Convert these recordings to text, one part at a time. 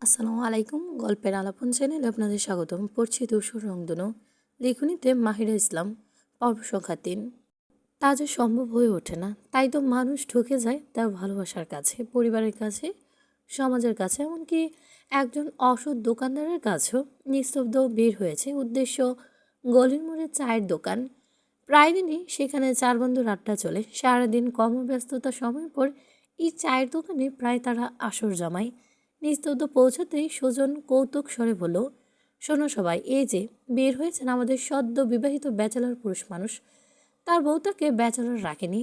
আসসালামু আলাইকুম। গল্পের আলাপন চ্যানেলে আপনাদের স্বাগতম। পড়ছি ধূসর রংধনু, লেখনীতে মাহিরা ইসলাম। পর্ব সংখ্যা 3। তা যে সম্ভব হয়ে ওঠে না, তাই তো মানুষ ঠকে যায় তার ভালোবাসার কাছে, পরিবারের কাছে, সমাজের কাছে, এমনকি একজন অসৎ দোকানদারের কাছেও। নিস্তব্ধ বের হয়েছে উদ্দেশ্য গলির মোড়ে চায়ের দোকান। প্রায় দিনই সেখানে চার বন্ধুর আড্ডা চলে। সারাদিন কর্মব্যস্ততার সময় পর এই চায়ের দোকানে প্রায় তারা আসর জমায়। নিস্তব্ধ পৌঁছাতেই সুজন কৌতুক স্বরে বলল, শোনো সবাই, এই যে বের হয়েছেন আমাদের সদ্য বিবাহিত ব্যাচেলর পুরুষ মানুষ। তার বউ তাকে ব্যাচেলর রাখেনি।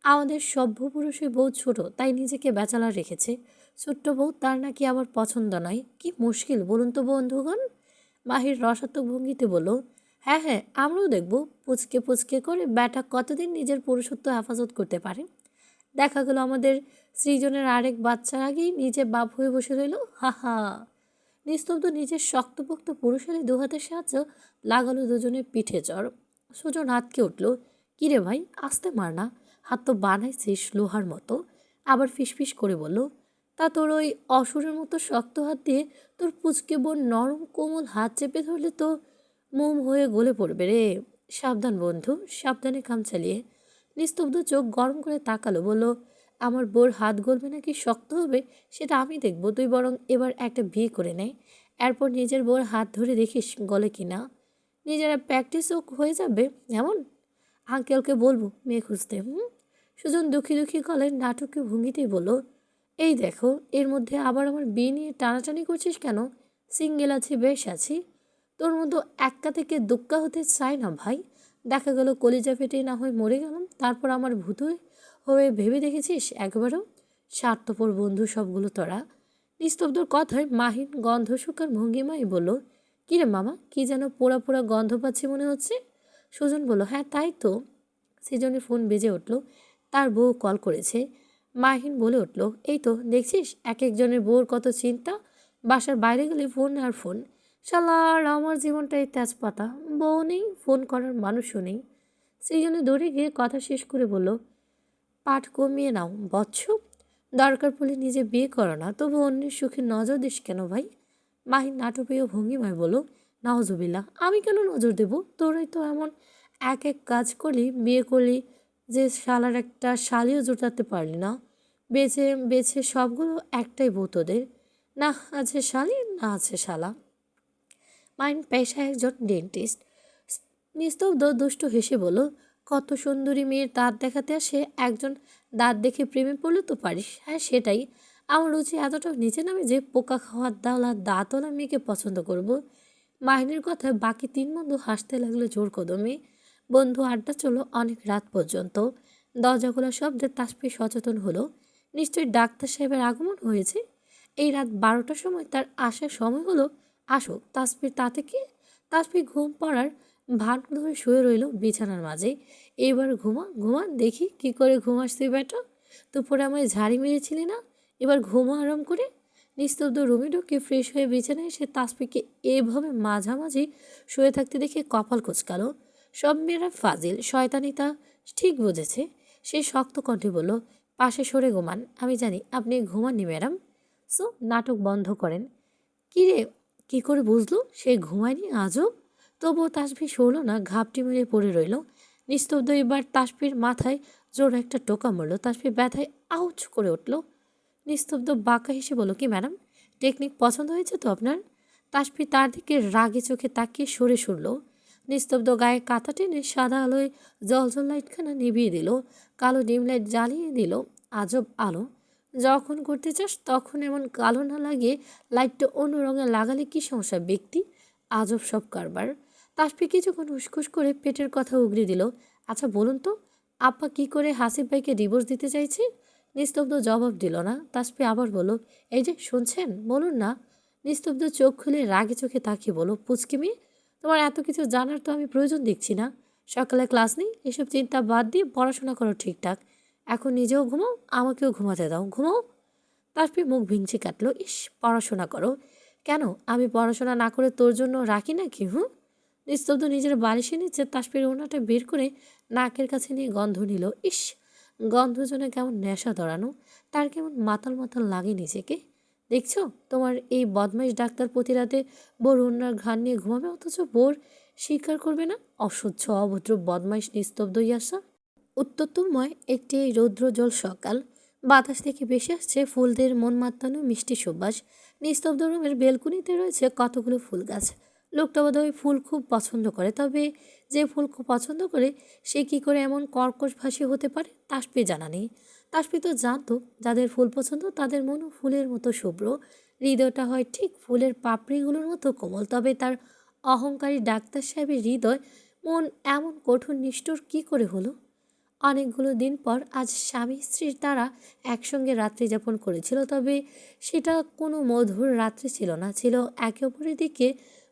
আমাদের সভ্য পুরুষের বউ ছোট, তাই নিজেকে ব্যাচেলর রেখেছে। ছোট্ট বউ তার নাকি আবার পছন্দ নয়। কি মুশকিল বলুন তো বন্ধুগণ। মাহির রসাত্মক ভঙ্গিতে বলল, হ্যাঁ হ্যাঁ, আমরাও দেখব পুচকে পুচকে করে ব্যাটা কতদিন নিজের পুরুষত্ব হেফাজত করতে পারে। দেখা গেল আমাদের সৃজনের আরেক বাচ্চার আগেই নিজে বাপ হয়ে বসে রইল। হা হা। নিস্তব্ধ নিজের শক্তপোক্ত পুরুষালী দুহাতের সাহায্য লাগালো দুজনের পিঠে চড়। সুজন হাতকে উঠল, কিরে ভাই, আস্তে মার না, হাত তো বানাইছিস লোহার মতো। আবার ফিসফিস করে বলল, তা তোর ওই অসুরের মতো শক্ত হাত দিয়ে তোর পুচকে বোন নরম কোমল হাত চেপে ধরলে তো মোম হয়ে গলে পড়বে রে। সাবধান বন্ধু, সাবধানে কাম চালিয়ে। নিস্তব্ধ চোখ গরম করে তাকালো, বলল, আমার বোর হাত গলবে নাকি শক্ত হবে সেটা আমি দেখব। তুই বরং এবার একটা বিয়ে করে নে, এরপর নিজের বোর হাত ধরে দেখিস গলে কিনা। নিজেরা প্র্যাকটিসও হয়ে যাবে। এমন আঙ্কেলকে বলবো মেয়ে খুঁজতে। সুজন দুঃখী দুঃখী গলায় নাটকীয় ভঙ্গিতেই বলল, এই দেখো, এর মধ্যে আবার আমার বিয়ে নিয়ে টানাটানি করছিস কেন? সিঙ্গেল আছি, বেশ আছি। তোর মতো এক্কা থেকে দুক্কা হতে চাই না ভাই। দেখা গেল কলিজা ফেটে না হয়ে মরে গেলাম, তারপর আমার ভূত হয়ে ভেবে দেখেছিস একবারও? স্বার্থপর বন্ধু সবগুলো তোরা। নিস্তব্ধর কথায় মাহিন গন্ধ শুকার ভঙ্গিমাই বলল, কিরে মামা, কি যেন পোড়া পোড়া গন্ধ পাচ্ছি মনে হচ্ছে। সুজন বলল, হ্যাঁ তাই তো। সৃজনের ফোন বেজে উঠল, তার বউ কল করেছে। মাহিন বলে উঠল, এই তো দেখছিস এক একজনের বউর কত চিন্তা। বাসার বাইরে গেলে ফোন আর ফোন। শালার আমার জীবনটাই তেজপাতা, বউ নেই, ফোন করার মানুষও নেই। সৃজনে দৌড়ে গিয়ে কথা শেষ করে বলল, পাঠ কমিয়ে নাও বৎস। দরকার পড়লে নিজে বিয়ে করো না, তবু অন্যের সুখে নজর দিস কেন ভাই? মাহিন নাটকীয় ভঙ্গিমায় বলল, নাওজবিল্লা, আমি কেন নজর দেব? তোরাই তো এমন এক এক কাজ করলি, বিয়ে করলি, যে শালার একটা শালিও জোটাতে পারলি না। বেছে বেছে সবগুলো একটাই বউ তোদের। না আছে শালি, না আছে শালা। মাইন পেশায় একজন ডেন্টিস্ট। নিস্তব্ধ দুষ্টু হেসে বলল, কত সুন্দরী মেয়ের দাঁত দেখাতে আসে একজন, দাঁত দেখে প্রেমে পড়লে তো পারিস। হ্যাঁ সেটাই, আমার রুচি এতটাও নিচে নামে যে পোকা খাওয়ার দাওলা দাঁতওয়ালা মেয়েকে পছন্দ করব। মাহিনের কথায় বাকি তিন বন্ধু হাসতে লাগলো জোর কদমে। বন্ধু আড্ডা চলো অনেক রাত পর্যন্ত। দরজা খোলার শব্দে তাসফি সচেতন হলো, নিশ্চয়ই ডাক্তার সাহেবের আগমন হয়েছে। এই রাত 12টার সময় তার আসার সময় হলো। আসুক, তাসফির তাতে কি। তাসফি ঘুম পড়ার ভান ধরে শুয়ে রইল বিছানার মাঝে। এবার ঘুমা ঘুমা দেখি কি করে ঘুমাস তুই বেটা। দুপুরে আমায় ঝাড়ি মেরেছিলি না, এবার ঘুমা আরাম করে। নিস্তব্ধ রুমে ঢুকে ফ্রেশ হয়ে বিছানায় এসে তাসফিকে এভাবে মাঝামাঝি শুয়ে থাকতে দেখে কপাল কুঁচকালো। সব মেয়েরা ফাজিল, শয়তানিতা ঠিক বুঝেছে। সে শক্ত কণ্ঠে বলল, পাশে সরে ঘুমান, আমি জানি আপনি ঘুমাননি ম্যাডাম। সো নাটক বন্ধ করেন। কী রে, কী করে বুঝলো সে ঘুমায়নি আজও? তবুও তাসফি সরল না, ঘাপটি মেরে পড়ে রইল। নিস্তব্ধ এবার তাসফির মাথায় জোর একটা টোকা মারল। তাসফি ব্যথায় আউচ করে উঠল। নিস্তব্ধ বাঁকা হেসে বলল, কি ম্যাডাম, টেকনিক পছন্দ হয়েছে তো আপনার? তাসফি তার দিকে রাগে চোখে তাকিয়ে সরে সরল। নিস্তব্ধ গায়ে কাঁথা টেনে সাদা আলোয় জলজল লাইটখানা নিভিয়ে দিল। কালো ডিম লাইট জ্বালিয়ে দিল আজব আলো। যখন করতে চাস তখন এমন কালো না লাগিয়ে লাইটটা অন্য রঙে লাগালে কি সমস্যা ব্যক্তি? আজব সব কারবার। তাসফি কিছুক্ষণ উসখুস করে পেটের কথা উগরে দিল, আচ্ছা বলুন তো, আপা কি করে হাসিব ভাইকে ডিভোর্স দিতে চাইছে? নিস্তব্ধ জবাব দিল না। তাসফি আবার বলল, এই যে শুনছেন, বলুন না। নিস্তব্ধ চোখ খুলে রাগে চোখে তাকিয়ে বলো, পুচকি মেয়ে, তোমার এত কিছু জানার তো আমি প্রয়োজন দেখছি না। সকালে ক্লাস নেই, এসব চিন্তা বাদ দিয়ে পড়াশোনা করো ঠিকঠাক। এখন নিজেও ঘুমাও, আমাকেও ঘুমাতে দাও, ঘুমাও। তাসফি মুখ ভিঞ্চি কাটলো, ইস, পড়াশোনা করো? কেন, আমি পড়াশোনা না করে তোর জন্য রাখি নাকি? নিস্তব্ধ নিজের বালিশের নিচে তাসফির ওড়নাটা বের করে নাকের কাছে নিয়ে গন্ধ নিল। ইস, গন্ধ যেন কেমন নেশা ধরানো, তার কেমন মাতাল মাতাল লাগে নিজেকে। দেখছো, তোমার এই বদমাইশ ডাক্তার প্রতি রাতে বোর অন্যার ঘাড় নিয়ে ঘুমাবে, অথচ বোর স্বীকার করবে না। অসহ্য অভদ্র বদমাইশ নিস্তব্ধ ইয়াসা। উত্তরময় একটি রৌদ্রোজ্জ্বল সকাল। বাতাস থেকে ভেসে আসছে ফুলদের মন মাতানো মিষ্টি সুবাস। নিস্তব্ধ রুমের বেলকুনিতে রয়েছে কতগুলো ফুল গাছ। লোকটা বোধহয় ফুল খুব পছন্দ করে, তবে যে ফুল খুব পছন্দ করে সে কি করে এমন কর্কশভাষী হতে পারে তাসপি জানা নেই। তাসপি তো জানতো যাদের ফুল পছন্দ তাদের মনও ফুলের মতো শুভ্র, হৃদয়টা হয় ঠিক ফুলের পাপড়িগুলোর মতো কোমল। তবে তার অহংকারী ডাক্তার সাহেবের হৃদয় মন এমন কঠোর নিষ্ঠুর কি করে হলো? অনেকগুলো দিন পর আজ স্বামী স্ত্রীর তারা একসঙ্গে রাত্রি যাপন করেছিল, তবে সেটা কোনো মধুর রাত্রি ছিল না, ছিল একে অপরের দিকে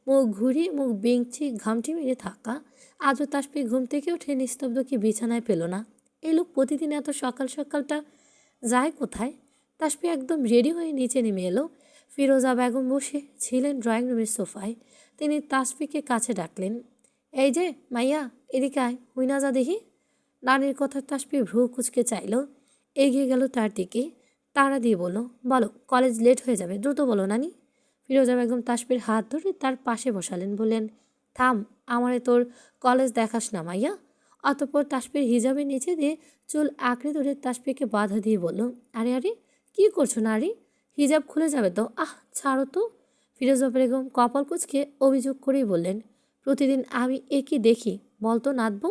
মুখ ঘুরিয়ে মুখ বেঞ্চি ঘামটি মেরে থাকা। আজও তাসপি ঘুম থেকে উঠে নিস্তব্ধকে বিছানায় পেল না। এই লোক প্রতিদিন এত সকাল সকালটা যায় কোথায়? তাসপি একদম রেডি হয়ে নিচে নেমে এলো। ফিরোজা বেগম বসে ছিলেন ড্রয়িং রুমের সোফায়। তিনি তাসপিকে কাছে ডাকলেন, এই যে মাইয়া, এদিকে আয়, হুই না যা দেখি। নানির কথা তাসপি ভ্রু কুচকে চাইল, এগিয়ে গেল তার দিকে, তাড়া দিয়ে বলল, বলো, কলেজ লেট হয়ে যাবে, দ্রুত বলো নানি। ফিরোজা বেগম তাসপির হাত ধরে তার পাশে বসালেন, বললেন, থাম, আমারে তোর কলেজ দেখাস না মাইয়া। অতঃপর তাসপির হিজাবের নিচে দিয়ে চুল আঁকড়ে ধরে তাসপিকে বাধা দিয়ে বলল, আরে আরে, কী করছো নারী? হিজাব খুলে যাবে তো, ছাড়ো তো। ফিরোজা বেগম কপাল কুচকে অভিযোগ করেই বললেন, প্রতিদিন আমি কি দেখি বলতো নাতবো?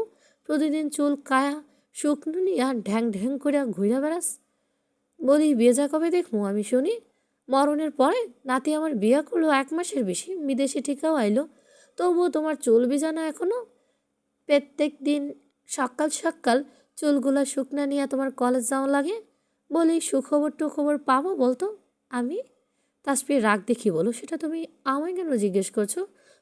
প্রতিদিন চুল কায়া শুকনো নিয়া ঢ্যাং ঢ্যাং করে ঘুরে বেড়াস। বলি বিয়ে কবে দেখবো আমি শুনি? মরণের পরে? নাতি আমার বিয়ে করলো 1 মাসের বেশি, বিদেশে ঠিকাও আইলো, তবুও তোমার চুল ভিজা না এখনো? প্রত্যেক দিন সকাল সকাল চুলগুলা শুকনা নিয়ে তোমার কলেজ যাওয়া লাগে? বলি সুখবর টুখবর পাবো বলতো আমি? তাসপির রাগ দেখি বলো, সেটা তুমি আমায় কেন জিজ্ঞেস করছো?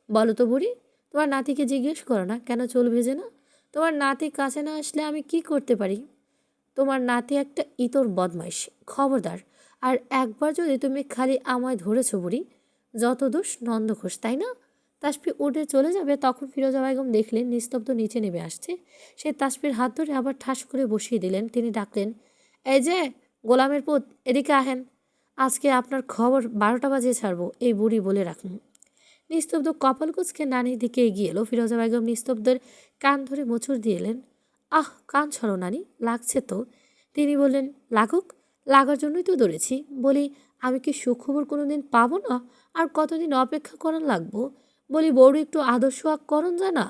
বলো তো বুড়ি, তোমার নাতিকে জিজ্ঞেস করো না কেন চুল ভেজে না? তোমার নাতি কাছে না আসলে আমি কি করতে পারি? তোমার নাতি একটা ইতর বদমাইশ, খবরদার। আর একবার যদি তুমি খালি আমায় ধরেছো বুড়ি, যত দোষ নন্দ ঘোষ, তাই না? তাসপি উঠে চলে যাবে, তখন ফিরোজা বেগম দেখলেন নিস্তব্ধ নিচে নেমে আসছে। সে তাসপির হাত ধরে আবার ঠাস করে বসিয়ে দিলেন। তিনি ডাকলেন, এই যে গোলামের পুত, এদিকে আহেন, আজকে আপনার খবর 12টা বাজিয়ে ছাড়বো, এই বুড়ি বলে রাখুন। নিস্তব্ধ কপাল কুচকে নানির দিকে এগিয়ে এলো। ফিরোজা বেগম নিস্তব্ধের কান ধরে মোচড় দিয়ে এলেন, কান ছড়ো নানি, লাগছে তো। তিনি বললেন, লাগুক, লাগার জন্যই তো ধরেছি। বলি, আমি কি সুখবর কোনো দিন পাবো না? আর কতদিন অপেক্ষা করার লাগবো? বলি, বড় একটু আদর সোহাগ করন যায় না?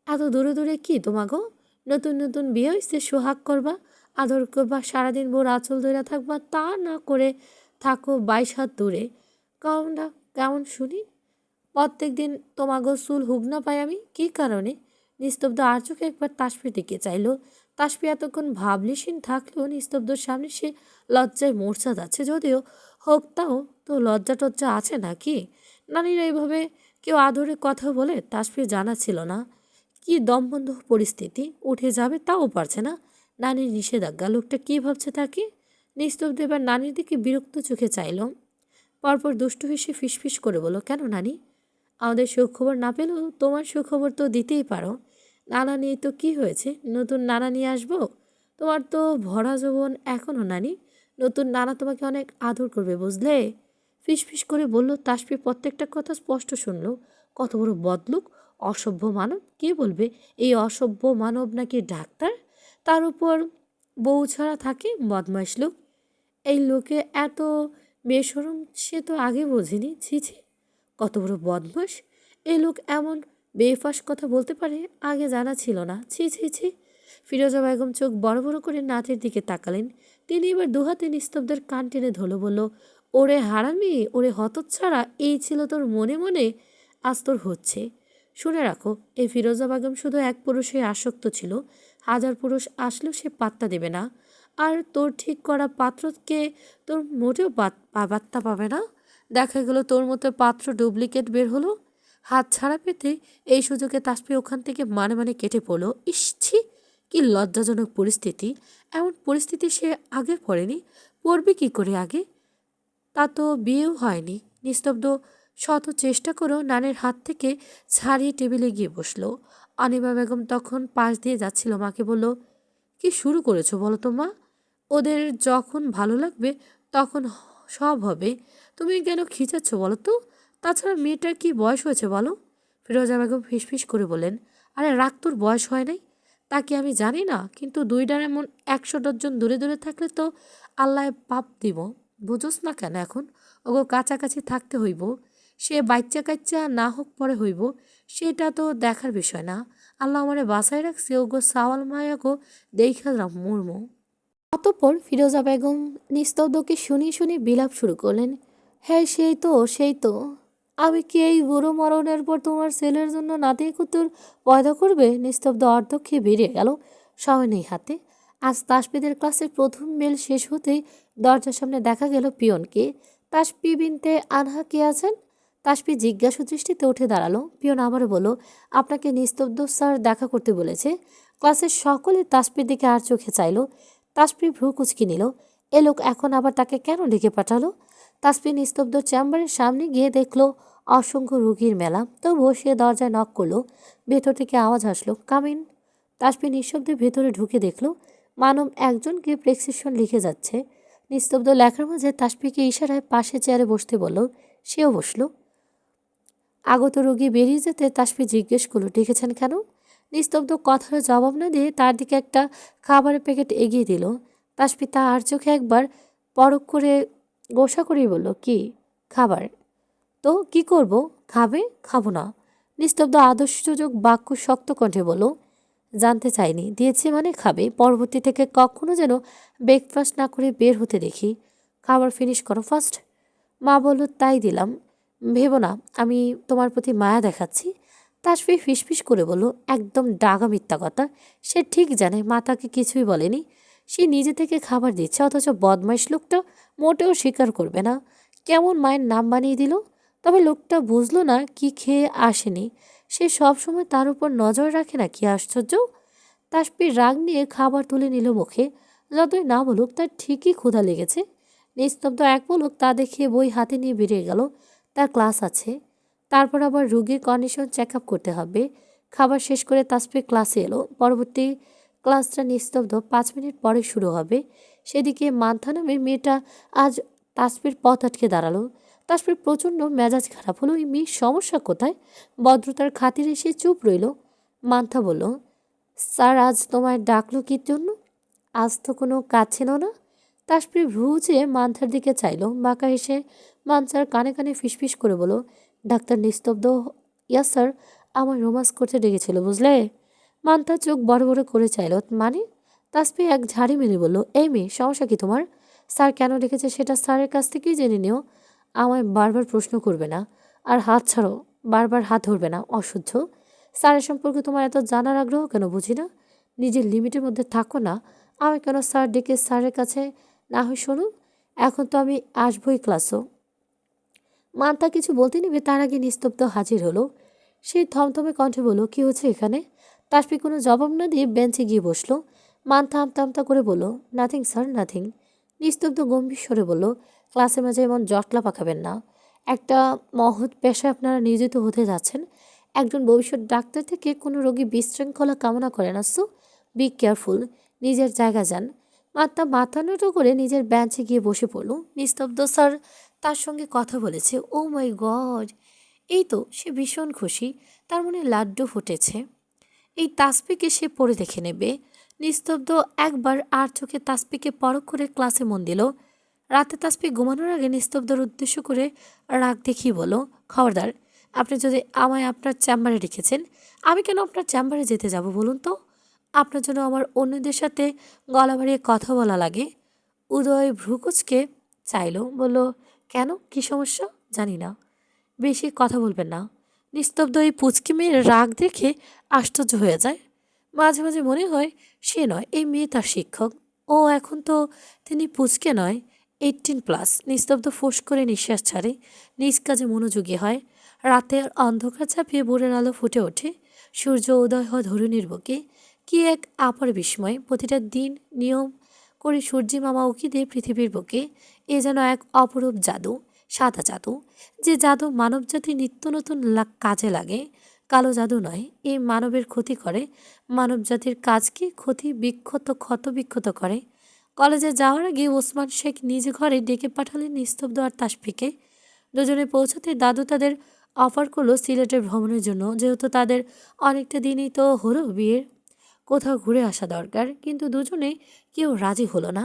এত দূরে দূরে কি তোমাগো? নতুন নতুন বিয়ে হয়েছে, সোহাগ করবা, আদর করবা, সারাদিন বোর আঁচল ধরে থাকবা, তা না করে থাকো 22 হাত দূরে। কেমনটা কেমন শুনি? প্রত্যেক দিন তোমাগো চুল হুক না পাই আমি, কী কারণে? নিস্তব্ধ আর চোখে একবার তাসফির দিকে চাইল। তাসফি এতক্ষণ ভাবলিসীন থাকলেও নিস্তব্ধর সামনে সে লজ্জায় মূর্ছা যাচ্ছে। যদিও হোক, তাও তো লজ্জা টজ্জা আছে নাকি? নানিরা এইভাবে কেউ আদরে কথা বলে তাসফির জানা ছিল না। কি দমবন্ধ পরিস্থিতি, উঠে যাবে তাও পারছে না। নানির নিষেধাজ্ঞা, লোকটা কী ভাবছে তাকে? নিস্তব্ধ এবার নানির দিকে বিরক্ত চোখে চাইল। পরপর দুষ্টু হেসে ফিসফিস করে বলো, কেন নানি? আমাদের সুখবর না পেলেও তোমার সুখবর তো দিতেই পারো। নানা নিয়ে তো কি হয়েছে, নতুন নানা নিয়ে আসবো? তোমার তো ভরা যৌবন এখনও নানি, নতুন নানা তোমাকে অনেক আদর করবে বুঝলে। ফিসফিস করে বলল তাসফি। প্রত্যেকটা কথা স্পষ্ট শুনল। কত বড় বদলুক, অসভ্য মানব। কে বলবে এই অসভ্য মানব নাকি ডাক্তার? তার উপর বউ ছাড়া থাকে, বদমাইশ লোক। এই লোকে এত বেশরম সে তো আগে বোঝেনি। ছি ছি, কত বড় বদমাস! এই লোক এমন বেফাস কথা বলতে পারে, আগে জানা ছিল না। ছি ছি ছি। ফিরোজা বেগম চোখ বড় বড় করে নাচের দিকে তাকালেন। তিনি এবার দুহাতে নিস্তব্ধের কান টেনে ধরল, বলল, ওরে হারামি, ওরে হতচ্ছাড়া, এই ছিল তোর মনে মনে, আজ তোর হচ্ছে। শুনে রাখো, এই ফিরোজা বেগম শুধু এক পুরুষে আসক্ত ছিল, 1000 পুরুষ আসলেও সে পাত্তা দেবে না। আর তোর ঠিক করা পাত্রকে তোর মোটেও পাত্তা পাবে না। দেখা গেল তোর মতো পাত্র ডুপ্লিকেট বের হলো। হাত ছাড়া পেতে এই সুযোগে তাসফি ওখান থেকে মানে মানে কেটে পড়লো। ইসছি, কি লজ্জাজনক পরিস্থিতি! এমন পরিস্থিতি সে আগে পড়েনি। পড়বে কি করে আগে? তা তো বিয়েও হয়নি। নিস্তব্ধ শত চেষ্টা করেও নানের হাত থেকে ছাড়িয়ে টেবিলে গিয়ে বসলো। অনিমা বেগম তখন পাশ দিয়ে যাচ্ছিল। মাকে বলল, কি শুরু করেছো বলো তো মা? ওদের যখন ভালো লাগবে তখন সব হবে, তুমি কেন খিচাচ্ছ বলো তো? তাছাড়া মেয়েটার কি বয়স হয়েছে বলো? ফিরোজা বেগম ফিসফিস করে বললেন, আরে রাগ, তোর বয়স হয় নাই? তা কি আমি জানি না? কিন্তু দুইটার এমন 100 জন দূরে দূরে থাকলে তো আল্লাহ পাপ দিব। বুঝোস না কেন এখন? ওগো কাছাকাছি থাকতে হইব। সে বাচ্চা কাচ্চা না হোক পরে হইব, সেটা তো দেখার বিষয় না। আল্লাহ আমারে বাসায় রাখছে, ওগো সাওয়াল মায়া গো দেখা মুরমু। অতঃপর ফিরোজা বেগম নিস্তব্ধকে শুনিয়ে শুনিয়ে বিলাপ শুরু করলেন। হ্যাঁ, সেই তো, সেই তো। আমি কি এই বুড়ো মরণের পর তোমার ছেলের জন্য নাতি কুতুর পয়দা করবে? নিস্তব্ধ অর্ধক্ষে বেরিয়ে গেল সময় নেই হাতে। আজ তাসফিদের ক্লাসের প্রথম বেল শেষ হতেই দরজার সামনে দেখা গেল পিয়নকে। তাসফি বিনতে আনহা কে আছেন? তাসফি জিজ্ঞাসু দৃষ্টিতে উঠে দাঁড়ালো। পিয়ন আবারও বলল, আপনাকে নিস্তব্ধ স্যার দেখা করতে বলেছে। ক্লাসের সকলে তাসফির দিকে আর চোখে চাইল। তাসফি ভ্রু কুচকি নিল। এ লোক এখন আবার তাকে কেন ডেকে পাঠালো? তাসফি নিস্তব্ধ চেম্বারের সামনে গিয়ে দেখলো অসংখ্য রুগীর মেলা। তবুও সে দরজায় নক করলো। ভেতর থেকে আওয়াজ আসলো, কামিন। তাসফি নিঃশব্দে ভেতরে ঢুকে দেখলো মানব একজনকে প্রেসক্রিপশন লিখে যাচ্ছে। নিস্তব্ধ লেখার মাঝে তাসফিকে ইশারায় পাশে চেয়ারে বসতে বলল। সেও বসলো। আগত রোগী বেরিয়ে যেতে তাসফি জিজ্ঞেস করলো, ডেকেছেন কেন? নিস্তব্ধ কথার জবাব না দিয়ে তার দিকে একটা খাবারের প্যাকেট এগিয়ে দিল। তাসফি তা আর চোখে একবার পরখ করে গোসা করেই বলল, কি খাবার? তো কি করব? খাবে? খাবো না। নিস্তব্ধ আদর্শযোগ বাক্য শক্ত কণ্ঠে বলল, জানতে চাইনি, দিয়েছে মানে খাবে। পরবর্তী থেকে কখনো যেন ব্রেকফাস্ট না করে বের হতে দেখি। খাবার ফিনিশ করো ফার্স্ট। মা বলল, তাই দিলাম। ভেবো না আমি তোমার প্রতি মায়া দেখাচ্ছি। তাসফি ফিসফিস করে বলল, একদম ডাগা মিথ্যা কথা। সে ঠিক জানে মা তাকে কিছুই বলেনি। সে নিজে থেকে খাবার দিচ্ছে, অথচ বদমাইশ লোকটা মোটেও স্বীকার করবে না। কেমন মায়ের নাম বানিয়ে দিল। তবে লোকটা বুঝলো না কি খেয়ে আসেনি। সে সব সময় তার উপর নজর রাখে না, কি আশ্চর্য। তাসফির রাগ নিয়ে খাবার তুলে নিল মুখে। যতই না বলুক তার ঠিকই ক্ষুধা লেগেছে। নিস্তব্ধ এক পলক তা দেখিয়ে বই হাতে নিয়ে বেরিয়ে গেল। তার ক্লাস আছে। তারপর আবার রুগীর কন্ডিশন চেক আপ করতে হবে। খাবার শেষ করে তাসফি ক্লাসে এলো। পরবর্তী ক্লাসটা নিস্তব্ধ 5 মিনিট পরে শুরু হবে। সেদিকে মান্থা নামে মেয়েটা আজ তাসফির পথ আটকে দাঁড়ালো। তাসফির প্রচণ্ড মেজাজ খারাপ হলো। এই মেয়ের সমস্যা কোথায়? ভদ্রতার খাতিরে সে চুপ রইল। মান্থা বলল, স্যার আজ তোমায় ডাকলো কি জন্য? আজ তো কোনো কাজ ছিল না। তাসফি ভ্রু চেয়ে মান্থার দিকে চাইল। বাঁকা হেসে মানসার কানে কানে ফিসফিস করে বলো, ডাক্তার নিস্তব্ধ। ইয়া স্যার, আমার রোমান্স করতে ডেকেছিল বুঝলে। মান্থা চোখ বড় বড় করে চাইল, মানে? তাসফি এক ঝাড়ি মেরে বলল, এই মেয়ে, সমস্যা কি তোমার? স্যার কেন ডেকেছে সেটা স্যারের কাছ থেকেই জেনে নিও। আমায় বারবার প্রশ্ন করবে না। আর হাত ছাড়ো। বারবার হাত ধরবে না, অসহ্য। স্যারের সম্পর্কে তোমার এত জানার আগ্রহ কেন বুঝি না। নিজের লিমিটের মধ্যে থাকো না। আমি কেন স্যার ডেকে স্যারের কাছে না হয় শোনো। এখন তো আমি আসবই ক্লাসও। মান্থা কিছু বলতে নেবে তার আগে নিস্তব্ধ হাজির হলো। সে থমথমে কণ্ঠে বলল, কি হচ্ছে এখানে? তাসফি কোনো জবাব না দিয়ে বেঞ্চে গিয়ে বসলো। মান্থা আমতা আমতা করে বলল, নাথিং স্যার, নাথিং। নিস্তব্ধ গম্ভীর স্বরে বলল, ক্লাসে মাঝে এমন জটলা পাকাবেন না। একটা মহৎ পেশায় আপনারা নিয়োজিত হতে যাচ্ছেন। একজন ভবিষ্যৎ ডাক্তার থেকে কোনো রোগী বিশৃঙ্খলা কামনা করে না। So be careful. নিজের জায়গা যান। মাথা নত করে নিজের বেঞ্চে গিয়ে বসে পড়ল। নিস্তব্ধ স্যার তার সঙ্গে কথা বলেছে। ও মাই গড! এই তো সে ভীষণ খুশি। তার মনে লাড্ডু ফুটেছে। এই তাসফিকে সে পড়ে দেখে নেবে। নিস্তব্ধ একবার আর চোখে তাসফিকে পরখ করে ক্লাসে মন দিল। রাতে তাসফি ঘুমানোর আগে নিস্তব্ধর উদ্দেশ্য করে রাগ দেখিয়ে বলো, খবরদার, আপনি যদি আমায় আপনার চেম্বারে রেখেছেন, আমি কেন আপনার চেম্বারে যেতে যাব বলুন তো? আপনার জন্য আমার অন্যদের সাথে গলা বাড়িয়ে কথা বলা লাগে। উদয় ভ্রুকুচকে চাইল, বলল, কেন, কি সমস্যা? জানি না। বেশি কথা বলবেন না। নিস্তব্ধ এই পুচকি মেয়ের রাগ দেখে আশ্চর্য হয়ে যায়। মাঝে মাঝে মনে হয় সে নয়, এই মেয়ে তার শিক্ষক। ও এখন তো তিনি পুচকে নয়, 18+। নিস্তব্ধ ফোঁস করে নিঃশ্বাস ছাড়ে। নিজ কাজে মনোযোগী হয়। রাতের অন্ধকার চাপিয়ে ভোরের আলো ফুটে ওঠে। সূর্য উদয় হয় ধরুণীর বুকে। কি এক আপার বিস্ময়! প্রতিটা দিন নিয়ম করে সূর্যি মামা উকি দেয় পৃথিবীর বুকে। এ যেন এক অপরূপ জাদু, সাদা জাদু, যে জাদু মানবজাতির নিত্য নতুন কাজে লাগে। কালো জাদু নয়, এই মানবের ক্ষতি করে। মানবজাতির কাজকে ক্ষত বিক্ষত করে। কলেজে যাওয়ার আগে ওসমান শেখ নিজে ঘরে ডেকে পাঠালেন নিস্তব্ধ আর তাসফিকে। দুজনে পৌঁছাতে দাদু তাদের অফার করলো সিলেটের ভ্রমণের জন্য, যেহেতু তাদের অনেকটা দিনই তো হলো বিয়ের, কোথাও ঘুরে আসা দরকার। কিন্তু দুজনেই কেউ রাজি হলো না।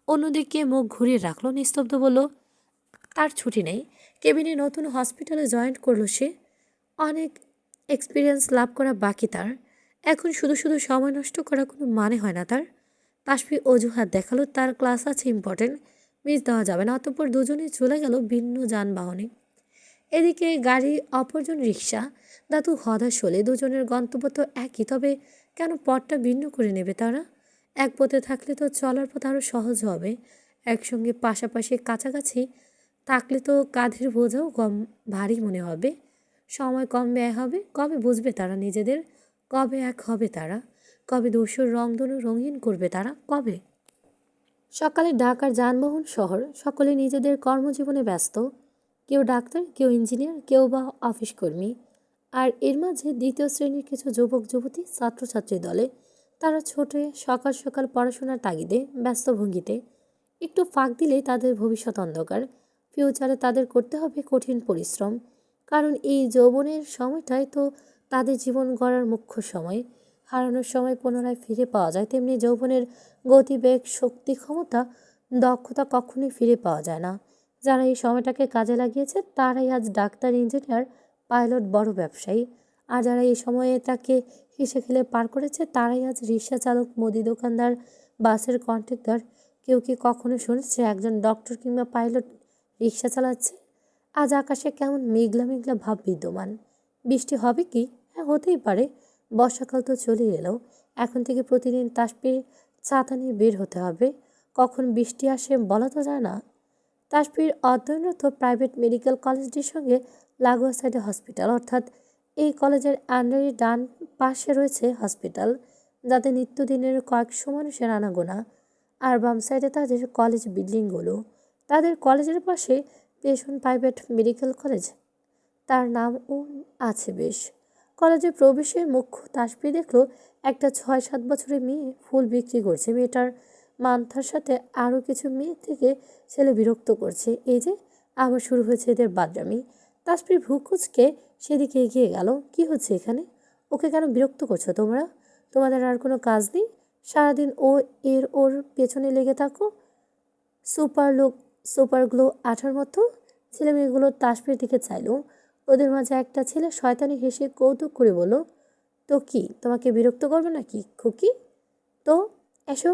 অন্যদিকে মুখ ঘুরিয়ে রাখলো, নিস্তব্ধ বলল তার ছুটি নেই, কেবিনে নতুন হসপিটালে জয়েন করলো সে, অনেক এক্সপিরিয়েন্স লাভ করা বাকি তার, এখন শুধু শুধু সময় নষ্ট করা কোনো মানে হয় না তার। তাসফি অজুহাত দেখালো তার ক্লাস আছে, ইম্পর্টেন্ট, মিস দেওয়া যাবে না। অতঃপর দুজনেই চলে গেল ভিন্ন যানবাহনে। এদিকে গাড়ি অপরজন রিক্সা। দাদু হতাশ হলে দুজনের গন্তব্য তো একই, তবে কেন পথটা ভিন্ন করে নেবে তারা? এক পথে থাকলে তো চলার পথ আরও সহজ হবে, একসঙ্গে পাশাপাশি কাছাকাছি থাকলে তো কাঁধের বোঝাও কম ভারী মনে হবে, সময় কম ব্যয় হবে। কবে বুঝবে তারা নিজেদের? কবে এক হবে তারা? কবে ধূসর রংধনু রঙিন করবে তারা? কবে? সকালে ঢাকার যানবাহন শহর, সকলে নিজেদের কর্মজীবনে ব্যস্ত, কেউ ডাক্তার, কেউ ইঞ্জিনিয়ার, কেউ বা অফিস কর্মী। আর এর মাঝে দ্বিতীয় শ্রেণীর কিছু যুবক যুবতী ছাত্রছাত্রী দলে, তারা ছোটে সকাল সকাল পড়াশোনার তাগিদে ব্যস্ত ভঙ্গিতে। একটু ফাঁক দিলেই তাদের ভবিষ্যৎ অন্ধকার, ফিউচারে তাদের করতে হবে কঠিন পরিশ্রম। কারণ এই যৌবনের সময়টাই তো তাদের জীবন গড়ার মুখ্য সময়। হারানোর সময় পুনরায় ফিরে পাওয়া যায়, তেমনি যৌবনের গতিবেগ, শক্তি, ক্ষমতা, দক্ষতা কখনোই ফিরে পাওয়া যায় না। যারা এই সময়টাকে কাজে লাগিয়েছে তারাই আজ ডাক্তার, ইঞ্জিনিয়ার, পাইলট, বড় ব্যবসায়ী। আর যারা এই সময়ে তাকে হেসে খেলে পার করেছে তারাই আজ রিক্সা চালক, মুদি দোকানদার, বাসের কন্ট্রাক্টর। কেউ কি কখনো শুনেছে একজন ডক্টর কিংবা পাইলট রিক্সা চালাচ্ছে? আজ আকাশে কেমন মেঘলা মেঘলা ভাব বিদ্যমান। বৃষ্টি হবে কি? হ্যাঁ, হতেই পারে। বর্ষাকাল তো চলেই এলো। এখন থেকে প্রতিদিন তাসপির ছাতা নিয়ে বের হতে হবে। কখন বৃষ্টি আসে বলা তো যায় না। তাসপির অধ্যয়নরত প্রাইভেট মেডিকেল কলেজটির সঙ্গে লাগোয়া সাইডে হসপিটাল, অর্থাৎ এই কলেজের আন্ডারে ডান পাশে রয়েছে হসপিটাল, যাতে নিত্যদিনের কয়েকশো মানুষের আনাগোনা। আর বাম সাইডে তাদের কলেজ বিল্ডিংগুলো। তাদের কলেজের পাশে পেশন প্রাইভেট মেডিকেল কলেজ, তার নামও আছে বেশ। কলেজে প্রবেশের মুখ্য তাসফি দেখলো একটা 6-7 বছরের মেয়ে ফুল বিক্রি করছে। মেয়েটার মান্থার সাথে আরও কিছু মেয়ে থেকে ছেলে বিরক্ত করছে। এই যে আবার শুরু হয়েছে এদের বাদরামি। তাসফির ভ্রু কুঁচকে সেদিকে এগিয়ে গেল। কি হচ্ছে এখানে? ওকে কেন বিরক্ত করছো তোমরা? তোমাদের আর কোনো কাজ নেই? সারাদিন ওর পেছনে লেগে থাকো সুপার গ্লো আঠার মতো। ছেলে মেয়েগুলো তাসফির দিকে চাইলো। ওদের মাঝে একটা ছেলে শয়তানি হেসে কৌতুক করে বলল, তো কি তোমাকে বিরক্ত করবে নাকি খুকি? তো এসো।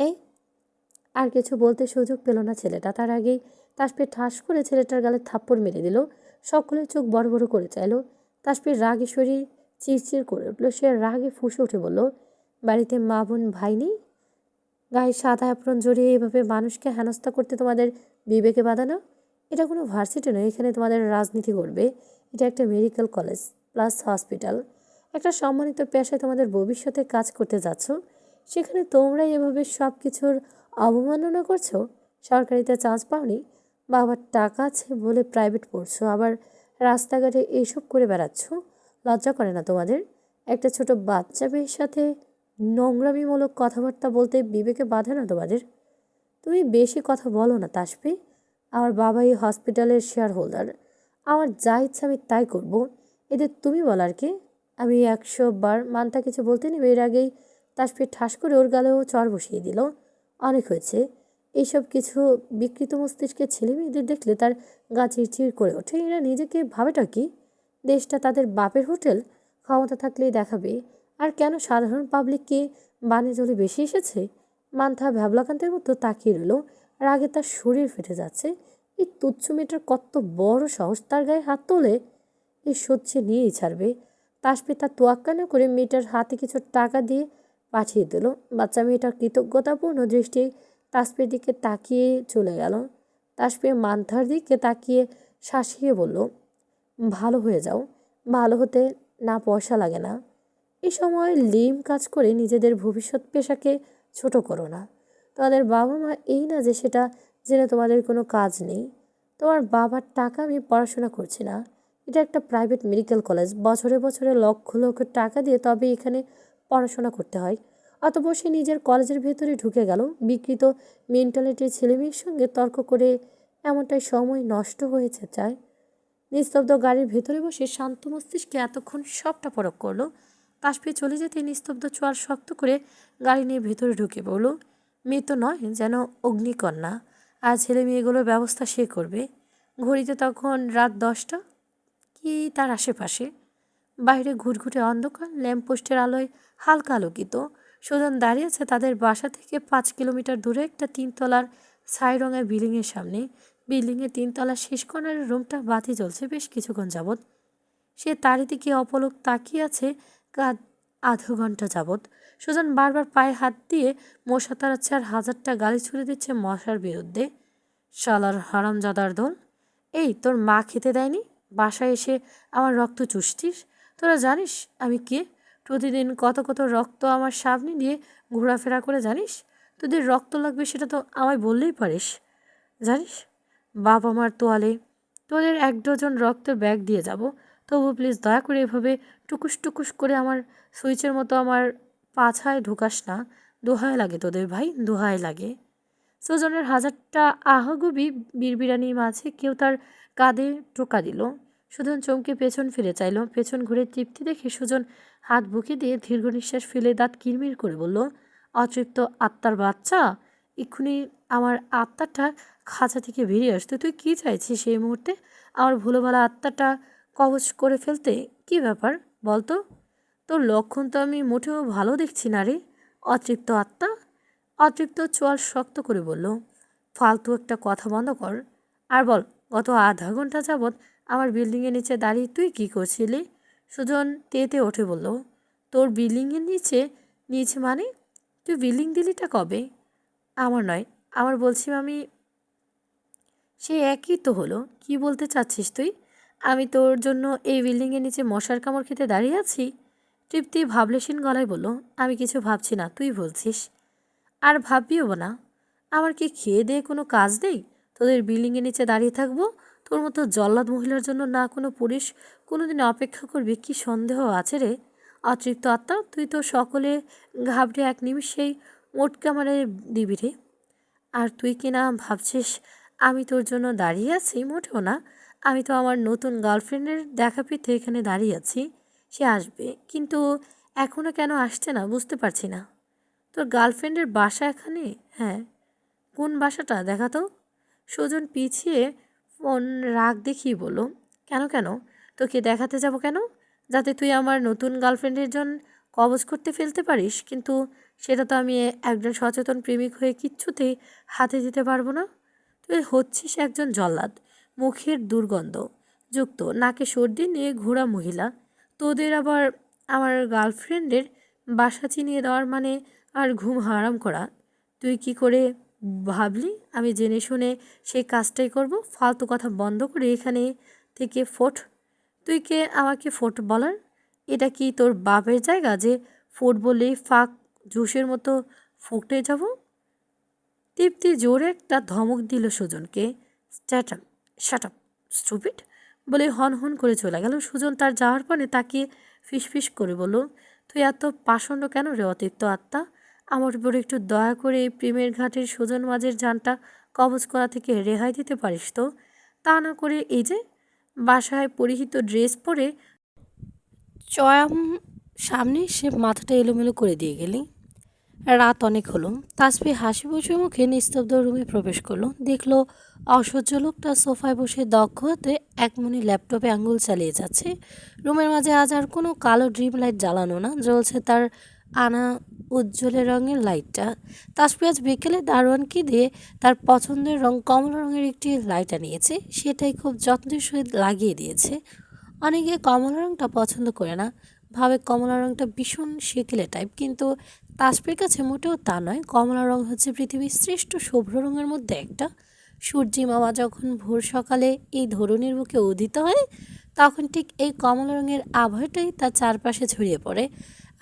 এই, আর কিছু বলতে সুযোগ পেল না ছেলেটা, তার আগেই তাসফির ঠাস করে ছেলেটার গালে থাপ্পড় মেরে দিল। সকলের চোখ বড় বড় করে চাইল। তাসফির রাগে শরীর চিরচির করে উঠল। সে রাগে ফুঁসে উঠে বলল, বাড়িতে মা বোন ভাই নেই? গায়ে সাদা অ্যাপ্রন জড়িয়ে এভাবে মানুষকে হেনস্থা করতে তোমাদের বিবেকে বাধা না? এটা কোনো ভার্সিটি নয়, এখানে তোমাদের রাজনীতি করবে। এটা একটা মেডিকেল কলেজ প্লাস হসপিটাল। একটা সম্মানিত পেশায় তোমাদের ভবিষ্যতে কাজ করতে যাচ্ছ, সেখানে তোমরাই এভাবে সব কিছুর অবমাননা করছো। সরকারিতে চান্স পাওনি, বাবার টাকা আছে বলে প্রাইভেট পড়ছো, আবার রাস্তাঘাটে এইসব করে বেড়াচ্ছ। লজ্জা করে না তোমাদের? একটা ছোট বাচ্চা মেয়ের সাথে নোংরামিমূলক কথাবার্তা বলতে বিবেকে বাধে না তোমাদের? তুমি বেশি কথা বলো না তাসফি। আমার বাবা এই হসপিটালের শেয়ার হোল্ডার, আমার যা ইচ্ছা আমি তাই করব। এদের তুমি বলার কি? আমি 100 বার মানতা কিছু বলতে নেবে এর আগেই তাসফি ঠাস করে ওর গালেও চড় বসিয়ে দিল। অনেক হয়েছে এইসব কিছু। বিকৃত মস্তিষ্কের ছেলে মেয়েদের দেখলে তার গা চিরচির করে ওঠে। এরা নিজেকে ভাবেটা কি? দেশটা তাদের বাপের হোটেল, ক্ষমতা থাকলেই দেখাবে। আর কেন সাধারণ পাবলিককে বানে জলে বেশি এসেছে? মান্থা ভ্যাবলাকান্তের মতো তাকিয়ে রইল। রাগে তার শরীর ফেটে যাচ্ছে। এই তুচ্ছ মেয়েটার কত বড় সাহস, তার গায়ে হাত তোলে! এই সহ্যে নিয়েই ছাড়বে। তাসফি তার তোয়াক্কা না করে মেয়েটার হাতে কিছু টাকা দিয়ে পাঠিয়ে দিল। বাচ্চা মেয়েটার কৃতজ্ঞতাপূর্ণ দৃষ্টি তাসফির দিকে তাকিয়ে চলে গেল। তাসফি মান্থার দিকে তাকিয়ে শাসিয়ে বলল, ভালো হয়ে যাও। ভালো হতে না পয়সা লাগে না। এই সময় লিম কাজ করে নিজেদের ভবিষ্যৎ পেশাকে ছোট করো না। তোমাদের বাবা মা এই না যে সেটা জেনে তোমাদের কোনো কাজ নেই। তোমার বাবার টাকা আমি পড়াশোনা করছি না। এটা একটা প্রাইভেট মেডিকেল কলেজ, বছরে বছরে লক্ষ লক্ষ টাকা দিয়ে তবে এখানে পড়াশোনা করতে হয়। অতঃপর সে নিজের কলেজের ভেতরে ঢুকে গেল। বিকৃত মেন্টালিটির ছেলেমেয়ের সঙ্গে তর্ক করে এমনটাই সময় নষ্ট হয়েছে চায়। নিস্তব্ধ গাড়ির ভেতরে বসে শান্ত মস্তিষ্কে এতক্ষণ সবটা পরখ করলো। তাসফিয়া চলে যেতে নিস্তব্ধ চোয়াল শক্ত করে গাড়ি নিয়ে ভেতরে ঢুকে পড়ল। মেয়ে তো নয়, যেন অগ্নিকন্যা। আর ছেলে মেয়েগুলোর ব্যবস্থা সে করবে। ঘড়িতে তখন রাত 10টা কি তার আশেপাশে। বাইরে ঘুটঘুটে অন্ধকার, ল্যাম্পপোস্টের আলোয় হালকা আলোকিত। সুজন দাঁড়িয়ে আছে তাদের বাসা থেকে 5 কিলোমিটার দূরে একটা 3 তলার ছাই রঙের বিল্ডিংয়ের সামনে। বিল্ডিংয়ের 3 তলার শেষ কর্নারের রুমটা বাতি জ্বলছে বেশ কিছুক্ষণ যাবৎ। সে তারই দিকে অপলক তাকিয়ে আছে আধা ঘন্টা যাবৎ। সুজন বারবার পায়ে হাত দিয়ে মশা তাড়াচ্ছে আর হাজারটা গালি ছুড়ে দিচ্ছে মশার বিরুদ্ধে। শালার হারামজাদার দল! এই তোর মা খেতে দেয়নি, বাসায় এসে আমার রক্ত চুষছিস? তোরা জানিস আমি কে? প্রতিদিন কত কত রক্ত আমার সামনে দিয়ে ঘোরাফেরা করে, জানিস? তোদের রক্ত লাগবে সেটা তো আমায় বললেই পারিস। জানিস বাবা মার তোয়ালে তোদের 1 ডজন রক্তের ব্যাগ দিয়ে যাব। তবু প্লিজ দয়া করে এভাবে টুকুস টুকুস করে আমার সুইচের মতো আমার পাছায় ঢোকাস না। দোহাই লাগে তোদের ভাই, দোহাই লাগে। সুজনের হাজারটা আহাগুবি বিড়বিড়ানির মাঝে কেউ তার কাঁধে টোকা দিল। সুজন চমকে পেছন ফিরে চাইল। পেছন ঘুরে তৃপ্তি দেখে সুজন হাত বুকে দিয়ে দীর্ঘ নিঃশ্বাস ফেলে দাঁত কিরমির করে বলল, অতৃপ্ত আত্মার বাচ্চা, এক্ষুনি আমার আত্মাটা খাঁচা থেকে বেরিয়ে আসতে তুই কি চাইছিস সেই মুহূর্তে? আমার ভুলোভালা আত্মাটা কবজ করে ফেলতে? কি ব্যাপার বলতো? তোর লক্ষণ তো আমি মোটেও ভালো দেখছি না রে, অতৃপ্ত আত্মা। অতৃপ্ত চোয়াল শক্ত করে বলল, ফালতু একটা কথা বন্ধ কর আর বল, গত আধা ঘন্টা যাবৎ আমার বিল্ডিংয়ের নিচে দাঁড়িয়ে তুই কী করছিলি? সুজন তেতে ওঠে বলল, তোর বিল্ডিংয়ের নিচে? নিচে মানে? তুই বিল্ডিং দিলিটা কবে? আমার নয়, আমার বলছি আমি। সে একই তো হলো। কি বলতে চাচ্ছিস তুই? আমি তোর জন্য এই বিল্ডিংয়ের নিচে মশার কামড় খেতে দাঁড়িয়ে আছি? তৃপ্তি ভাবলেশীন গলায় বলল, আমি কিছু ভাবছি না, তুই বলছিস। আর ভাববিও না। আমার কি খেয়ে দিয়ে কোনো কাজ নেই? তোদের বিল্ডিংয়ের নিচে দাঁড়িয়ে থাকবো? তোর মতো জল্লাদ মহিলার জন্য না কোনো পুলিশ কোনোদিন অপেক্ষা করবে? কি সন্দেহ আছে রে অতৃপ্ত আত্মা? তুই তো সকলে ঘাবড়ে এক নিমিষেই মোটকা মারে দিবি রে। আর তুই কি না ভাবছিস আমি তোর জন্য দাঁড়িয়ে আছি? মোটেও না। আমি তো আমার নতুন গার্লফ্রেন্ডের দেখা পেতে এখানে দাঁড়িয়ে আছি। সে আসবে, কিন্তু এখনও কেন আসছে না বুঝতে পারছি না। তোর গার্লফ্রেন্ডের বাসা এখানে? হ্যাঁ। কোন বাসাটা দেখা তো? সুজন পিছিয়ে ফোন রাগ দেখিয়ে বলল, কেন কেন? তোকে দেখাতে যাব কেন? যাতে তুই আমার নতুন গার্লফ্রেন্ডের জন্য কবজ করতে ফেলতে পারিস, কিন্তু সেটা তো আমি একজন সচেতন প্রেমিক হয়ে কিচ্ছুতেই হাতে দিতে পারবো না। তুই হচ্ছিস একজন জল্লাদ, মুখের দুর্গন্ধ যুক্ত, নাকে সর্দি নিয়ে ঘোরা মহিলা। তোদের আবার আমার গার্লফ্রেন্ডের বাসা চিনিয়ে দেওয়ার মানে আর ঘুম হারাম করা। তুই কি করে ভাবলি আমি জেনে শুনে সেই কাজটাই করব? ফালতু কথা বন্ধ করে এখানে থেকে ফোট। তুই কে আমাকে ফোট বলার? এটা কি তোর বাপের জায়গা যে ফোট বললেই ফাঁক জোশের মতো ফুটে যাব? তৃপ্তি জোরে একটা ধমক দিল সুজনকে। স্ট্যাটাম শাটাপ স্টুপিড বলে হন হন করে চলে গেল। সুজন তার যাওয়ার পরে তাকে ফিসফিস করে বলল, তুই এত পাষণ্ড কেন রে অতৃপ্ত আত্মা? আমার উপর একটু দয়া করে এই প্রেমের ঘাটের সুজন মাঝের জানটা কবজ করা থেকে রেহাই দিতে পারিস তো? তা না করে এই যে বাসায় পরিহিত ড্রেস পরে চয়াম সামনে সে মাথাটা এলোমেলো করে দিয়ে গেলি। রাত অনেক হলো। তাসফি হাসি বসে মুখে নিস্তব্ধ রুমে প্রবেশ করলো। দেখলো অসহ্য লোকটা সোফায় বসে দক্ষ হাতে একমনে ল্যাপটপে আঙুল চালিয়ে যাচ্ছে। রুমের মাঝে আজ আর কোনো কালো ড্রিম লাইট জ্বালানো না, জ্বলছে তার আনা উজ্জ্বলে রঙের লাইটটা। তাসফি আজ বিকেলে দারোয়ানকে দিয়ে তার পছন্দের রং কমলা রঙের একটি লাইট আনিয়েছে। সেটাই খুব যত্নের সহিত লাগিয়ে দিয়েছে। অনেকে কমলা রঙটা পছন্দ করে না, ভাবে কমলা রঙটা ভীষণ সেকেলে টাইপ, কিন্তু তাসফির কাছে মোটেও তা নয়। কমলা রং হচ্ছে পৃথিবীর শ্রেষ্ঠ শুভ্র রঙের মধ্যে একটা। সূর্যি মামা যখন ভোর সকালে এই ধরনীর বুকে উদিত হয়, তখন ঠিক এই কমলা রঙের আবহাওয়াটাই তার চারপাশে ছড়িয়ে পড়ে,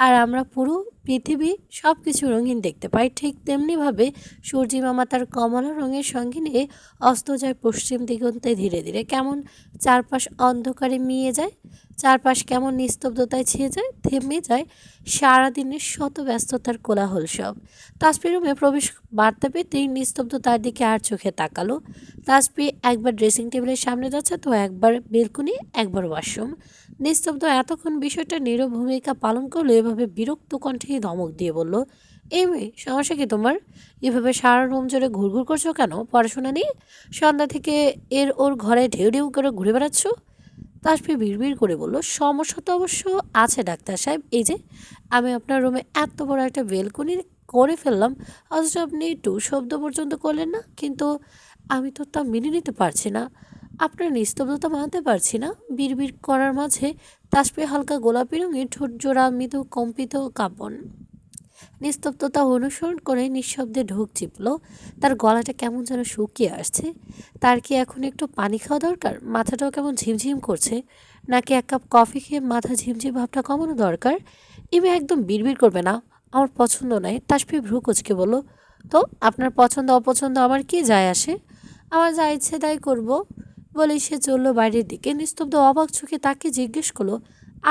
আর আমরা পুরো পৃথিবী সব কিছু রঙিন দেখতে পাই। ঠিক তেমনিভাবে সূর্যি মামা তার কমলা রঙের সঙ্গে নিয়ে অস্ত যায় পশ্চিম দিগন্তে। ধীরে ধীরে কেমন চারপাশ অন্ধকারে মিয়ে যায়। চারপাশ কেমন নিস্তব্ধতায় ছেয়ে যায়, থেমে যায় সারাদিনের শত ব্যস্ততার কোলাহল সব। তাসফি রুমে প্রবেশ বার্তা পেতেই নিস্তব্ধ তার দিকে আর চোখে তাকালো। তাসফি একবার ড্রেসিং টেবিলের সামনে যাচ্ছে তো একবার বেলকুনি, একবার ওয়াশরুম। নিস্তব্ধ এতক্ষণ বিষয়টা নীরব ভূমিকা পালন করলো, এভাবে বিরক্ত কণ্ঠে ধমক দিয়ে বলল, এই মেয়ে, সমস্যা কি তোমার? এভাবে সারা রুম জুড়ে ঘুরঘুর করছো কেন? পড়াশোনা নেই? সন্ধ্যা থেকে ওর ঘরে ঢেউ ঢেউ করে ঘুরে বেড়াচ্ছ? তাসফি বিড়বিড় করে বলল, সমস্যা তো অবশ্য আছে ডাক্তার সাহেব। এই যে আমি আপনার রুমে এত বড় একটা বেলকনি করে ফেললাম, অথচ আপনি একটু শব্দ পর্যন্ত করলেন না। কিন্তু আমি তো তা মেনে নিতে পারছি না, আপনার নিস্তব্ধতা মানতে পারছি না। বিড়বিড় করার মাঝে তাসফি হালকা গোলাপি রঙের ঠোঁট জোড়া মৃদু কম্পিত কাঁপন নিস্তব্ধতা অনুসরণ করে নিঃশব্দে ঢোক চিপল। তার গলাটা কেমন যেন শুকিয়ে আসছে। তার কি এখন একটু পানি খাওয়া দরকার? মাথাটাও কেমন ঝিমঝিম করছে। নাকি এক কাপ কফি খেয়ে মাথা ঝিমঝিম ভাবটা কমানো দরকার? ইমে একদম বিড়বিড় করবে না, আমার পছন্দ নয়। তাসফি ভ্রু কুচকে বলল, তো আপনার পছন্দ অপছন্দ আমার কি যায় আসে? আমার যা ইচ্ছে তাই করব। বলেই সে চলল বাইরের দিকে। নিস্তব্ধ অবাক চোখে তাকে জিজ্ঞেস করলো,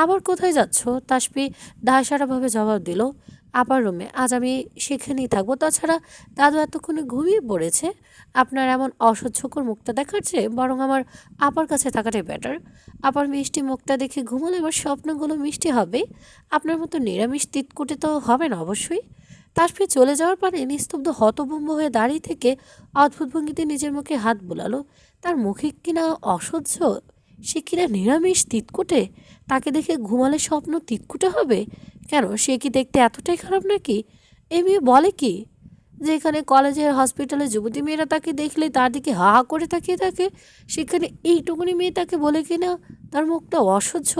আবার কোথায় যাচ্ছ? তাসফি দায়সারাভাবে জবাব দিল, আপার রুমে। আজ আমি সেখানেই থাকবো। তাছাড়া দাদু এতক্ষণে ঘুমিয়ে পড়েছে। আপনার এমন অসহ্যকর মুখটা দেখার চেয়ে বরং আমার আপার কাছে থাকাটাই বেটার। আপার মিষ্টি মুখটা দেখে ঘুমোলে আমার স্বপ্নগুলো মিষ্টি হবে। আপনার মতো নিরামিষ তিতকুটে তো হবে না অবশ্যই। তাসফি চলে যাওয়ার পরে নিস্তব্ধ হতভম্ব হয়ে দাঁড়িয়ে থেকে অদ্ভুত ভঙ্গিতে নিজের মুখে হাত বুলালো। তার মুখে কিনা অসহ্য, সে কিনা নিরামিষ তিতকুটে। তাকে দেখে ঘুমালে স্বপ্ন তিতকুটে হবে কেন? সে কি দেখতে এতটাই খারাপ নাকি? এ মেয়ে বলে কি? যেখানে কলেজের হসপিটালে যুবতী মেয়েরা তাকে দেখলে তার দিকে হা হা করে তাকিয়ে থাকে, সেখানে এইটুকুনি মেয়ে তাকে বলে কিনা তার মুখটা অসহ্য।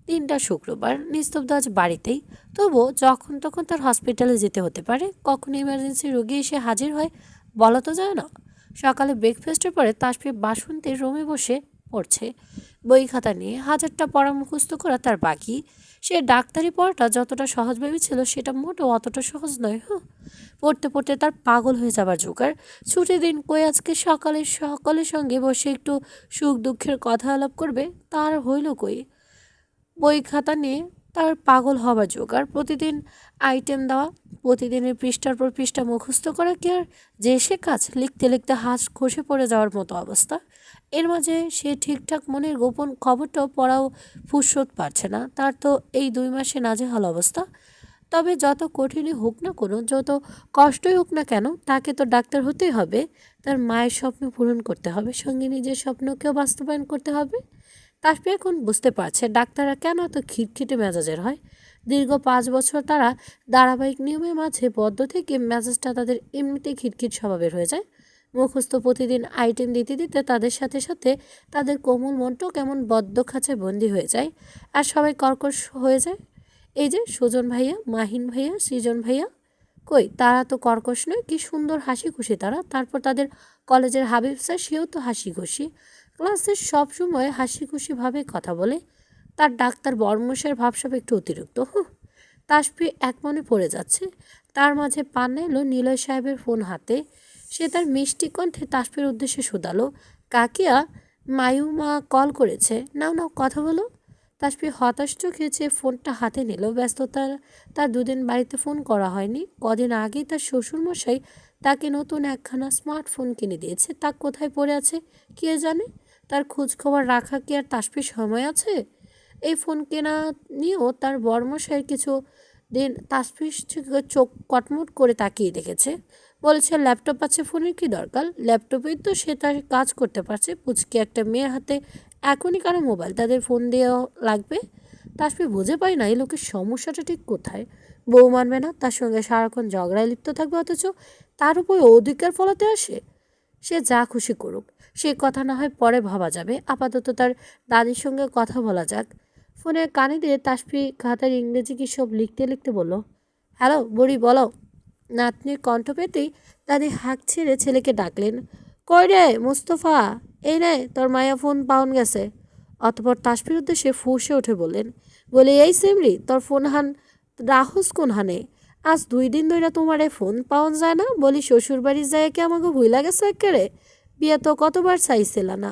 দিনটা শুক্রবার, নিস্তব্ধ আজ বাড়িতেই। তবুও যখন তখন তার হসপিটালে যেতে হতে পারে, কখন ইমার্জেন্সি রোগী এসে হাজির হয় বলা তো যায় না। সকালে ব্রেকফাস্টের পরে তাসফি বাসন্তীর রুমে বসে পড়ছে। বই খাতা নিয়ে হাজারটা পড়া মুখস্থ করা তার বাকি। সে ডাক্তারি পড়াটা যতটা সহজ ভেবেছিল সেটা মোটেও অতটা সহজ নয়। পড়তে পড়তে তার পাগল হয়ে যাবার জোগাড়। ছুটির দিন কই আজকে সকালে সকলের সঙ্গে বসে একটু সুখ দুঃখের কথা আলাপ করবে, তার হইল কই? বই খাতা নিয়ে তার পাগল হবার জোগাড়। প্রতিদিন আইটেম দেওয়া, প্রতিদিনের পৃষ্ঠার পর পৃষ্ঠা মুখস্থ করা কি আর যে সে কাজ? লিখতে লিখতে হাত খসে পড়ে যাওয়ার মতো অবস্থা। এর মাঝে সে ঠিকঠাক মনের গোপন খবরটাও পড়াও ফুরসত পারছে না। তার তো এই 2 মাসে নাজেহাল অবস্থা। তবে যত কঠিনই হোক না কোনো, যত কষ্টই হোক না কেন, তাকে তো ডাক্তার হতেই হবে। তার মায়ের স্বপ্ন পূরণ করতে হবে, সঙ্গে নিজের স্বপ্নকেও বাস্তবায়ন করতে হবে। তাসফি এখন বুঝতে পারছে ডাক্তাররা কেন এত খিটখিটে মেজাজের হয়। দীর্ঘ 5 বছর তারা ধারাবাহিক নিয়মের মাঝে বদ্ধ থেকে মেজাজটা তাদের এমনিতেই খিটখিট স্বভাবের হয়ে যায়। মুখস্থ প্রতিদিন আইটেম দিতে দিতে তাদের সাথে সাথে তাদের কোমল মনটাও কেমন বদ্ধ খাঁচায় বন্দি হয়ে যায়, আর সবাই কর্কশ হয়ে যায়। এই যে সুজন ভাইয়া, মাহিন ভাইয়া, সৃজন ভাইয়া, কই তারা তো কর্কশ নয়, কি সুন্দর হাসি খুশি তারা। তারপর তাদের কলেজের হাবিব স্যার, সেও তো হাসি খুশি, ক্লাসে সব সময় হাসি খুশিভাবে কথা বলে। তার ডাক্তার বর্মশের ভাবসাব একটু অতিরিক্ত। তাসফি এক মনে পড়ে যাচ্ছে। তার মাঝে পান এলো নিলয় সাহেবের ফোন হাতে। সে তার মিষ্টি কণ্ঠে তাসফির উদ্দেশ্যে শুধালো, কাকিয়া, মায়ুমা কল করেছে, নাও নাও কথা বলো। তাসফি হতাশ চোখে চেয়ে ফোনটা হাতে নিল। ব্যস্ততা, তার 2 দিন বাড়িতে ফোন করা হয়নি। কদিন আগেই তার শ্বশুরমশাই তাকে নতুন একখানা স্মার্টফোন কিনে দিয়েছে। তা কোথায় পড়ে আছে কে জানে। তার খোঁজখবর রাখা কি আর তাসফির সময় আছে? এই ফোন কেনা নিয়েও তার বর্মশাইয়ের কিছু দিন তাসফির চোখ কটমট করে তাকিয়ে দেখেছে। বলেছে, ল্যাপটপ আছে, ফোনের কী দরকার? ল্যাপটপেই তো সে তার কাজ করতে পারছে। পুচকি একটা মেয়ের হাতে এখনই কারো মোবাইল, তাদের ফোন দেওয়া লাগবে? তাসফি বুঝে পায় না এই লোকের সমস্যাটা ঠিক কোথায়। বউ মানবে না, তার সঙ্গে সারাক্ষণ ঝগড়ায় লিপ্ত থাকবে, অথচ তার উপর অধিকার ফলাতে আসে। সে যা খুশি করুক, সে কথা না হয় পরে ভাবা যাবে। আপাতত তার দাদির সঙ্গে কথা বলা যাক। ফোনে কানে দিয়ে তাসফি খাতার ইংরেজি কি সব লিখতে লিখতে বলল, হ্যালো বুড়ি, বলো। নাতনির কণ্ঠ পেতেই দাদি হাঁক ছেড়ে ছেলেকে ডাকলেন, কই রে মুস্তফা, এই রে তোর মায়া ফোন পাউন গেছে। অতপর তাসফির উদ্দেশ্যে ফুঁসে উঠে বললেন, বলি এই সেমরি, তোর ফোন হান রাহুস কোন হানে? আজ 2 দিন ধরে তোমারে ফোন পাওয়া যায় না। বলি শ্বশুর বাড়ির যায় কি আমাকে ভুইলা গেছে একেবারে? বিয়ে তো কতবার চাইছিল না,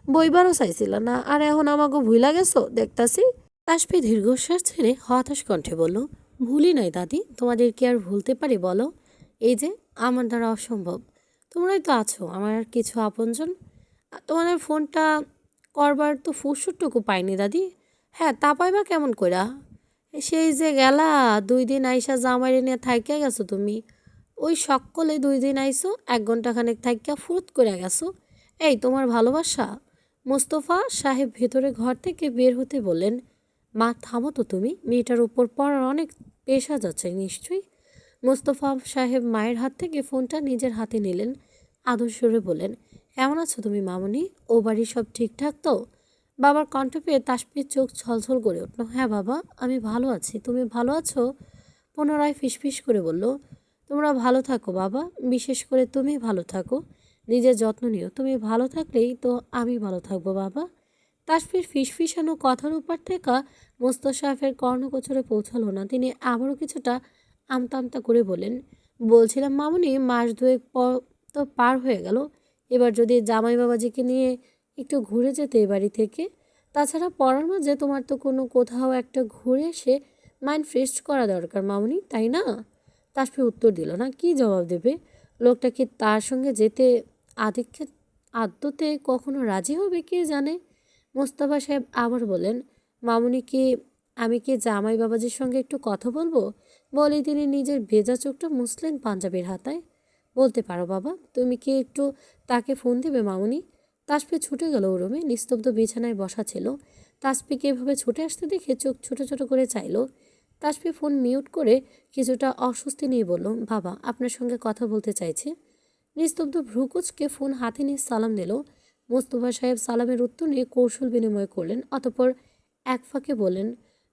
বইবারও চাইছিল না, আর এখন আমাকে ভুইলা গেছো দেখতাছি। তাসফি দীর্ঘশ্বাস ছেড়ে হতাশ কণ্ঠে বলল, ভুলি নাই দাদি, তোমাদের কি আর ভুলতে পারি বলো? এই যে আমার দ্বারা অসম্ভব। তোমরাই তো আছো আমার আর কিছু আপনজন। তোমাদের ফোনটা করবার তো ফুরসতটুকু পাইনি দাদি। হ্যাঁ, তা পাইবা কেমন কইরা? সেই যে গেলা 2 দিন আইসা জামাইরে নিয়ে থাইকা গেছো তুমি। ওই সকলে 2 দিন আইসো, 1 ঘন্টা খানেক থাইকা ফুরত করে গেছো। এই তোমার ভালোবাসা। মোস্তফা সাহেব ভেতরে ঘর থেকে বের হতে বললেন, মা থামো তো তুমি, মেয়েটার উপর পড়ার অনেক পেশা যাচ্ছে নিশ্চয়ই। মোস্তফা সাহেব মায়ের হাত থেকে ফোনটা নিজের হাতে নিলেন, আদর স্বরে বললেন, কেমন আছো তুমি মামনি? ও বাড়ি সব ঠিকঠাক তো? বাবার কণ্ঠ পেয়ে তাসফির চোখ ছলছল করে উঠল। হ্যাঁ বাবা, আমি ভালো আছি, তুমি ভালো আছো? পুনরায় ফিসফিস করে বলল, তোমরা ভালো থাকো বাবা, বিশেষ করে তুমি ভালো থাকো, নিজের যত্ন নিও। তুমি ভালো থাকলেই তো আমি ভালো থাকবো বাবা। তাসফির ফিসফিসানো কথার উপর থেকে মোস্তফা সাহেবের কর্ণগোচরে পৌঁছালো না। তিনি আবারও কিছুটা আমতা আমতা করে বলেন, বলছিলাম মামুনি, মাস দুয়েক পর তো পার হয়ে গেল। এবার যদি জামাই বাবাজিকে নিয়ে একটু ঘুরে যেতে এ বাড়ি থেকে। তাছাড়া পড়ার মাঝে তোমার তো কোনো কোথাও একটা ঘুরে এসে মাইন্ড ফ্রেশ করা দরকার মামুনি, তাই না? তাসফি উত্তর দিল না। কি জবাব দেবে? লোকটা কি তার সঙ্গে যেতে আদিক্ষে আদতে কখনো রাজি হবে কে জানে। মোস্তফা সাহেব আবার বলেন, মামুনি কি, আমি কি জামাই বাবাজির সঙ্গে একটু কথা বলবো? বলেই তিনি নিজের ভেজা চোখটা মুছলেন পাঞ্জাবির হাতায়। বলতে পারো বাবা, তুমি কি একটু তাকে ফোন দেবে মামুনি? তাসফি ছুটে গেল ও রুমে। নিস্তব্ধ বিছানায় বসা ছিল। তাসফিকে এভাবে ছুটে আসতে দেখে চোখ ছোট ছোট করে চাইল। তাসফি ফোন মিউট করে কিছুটা অস্বস্তি নিয়ে বলল, বাবা আপনার সঙ্গে কথা বলতে চাইছে। নিস্তব্ধ ভ্রুকুচকে ফোন হাতে নিয়ে সালাম দিল। মোস্তফা সাহেব সালামের উত্তর নিয়ে কৌশল বিনিময় করলেন, অতঃপর এক ফাঁকে বললেন,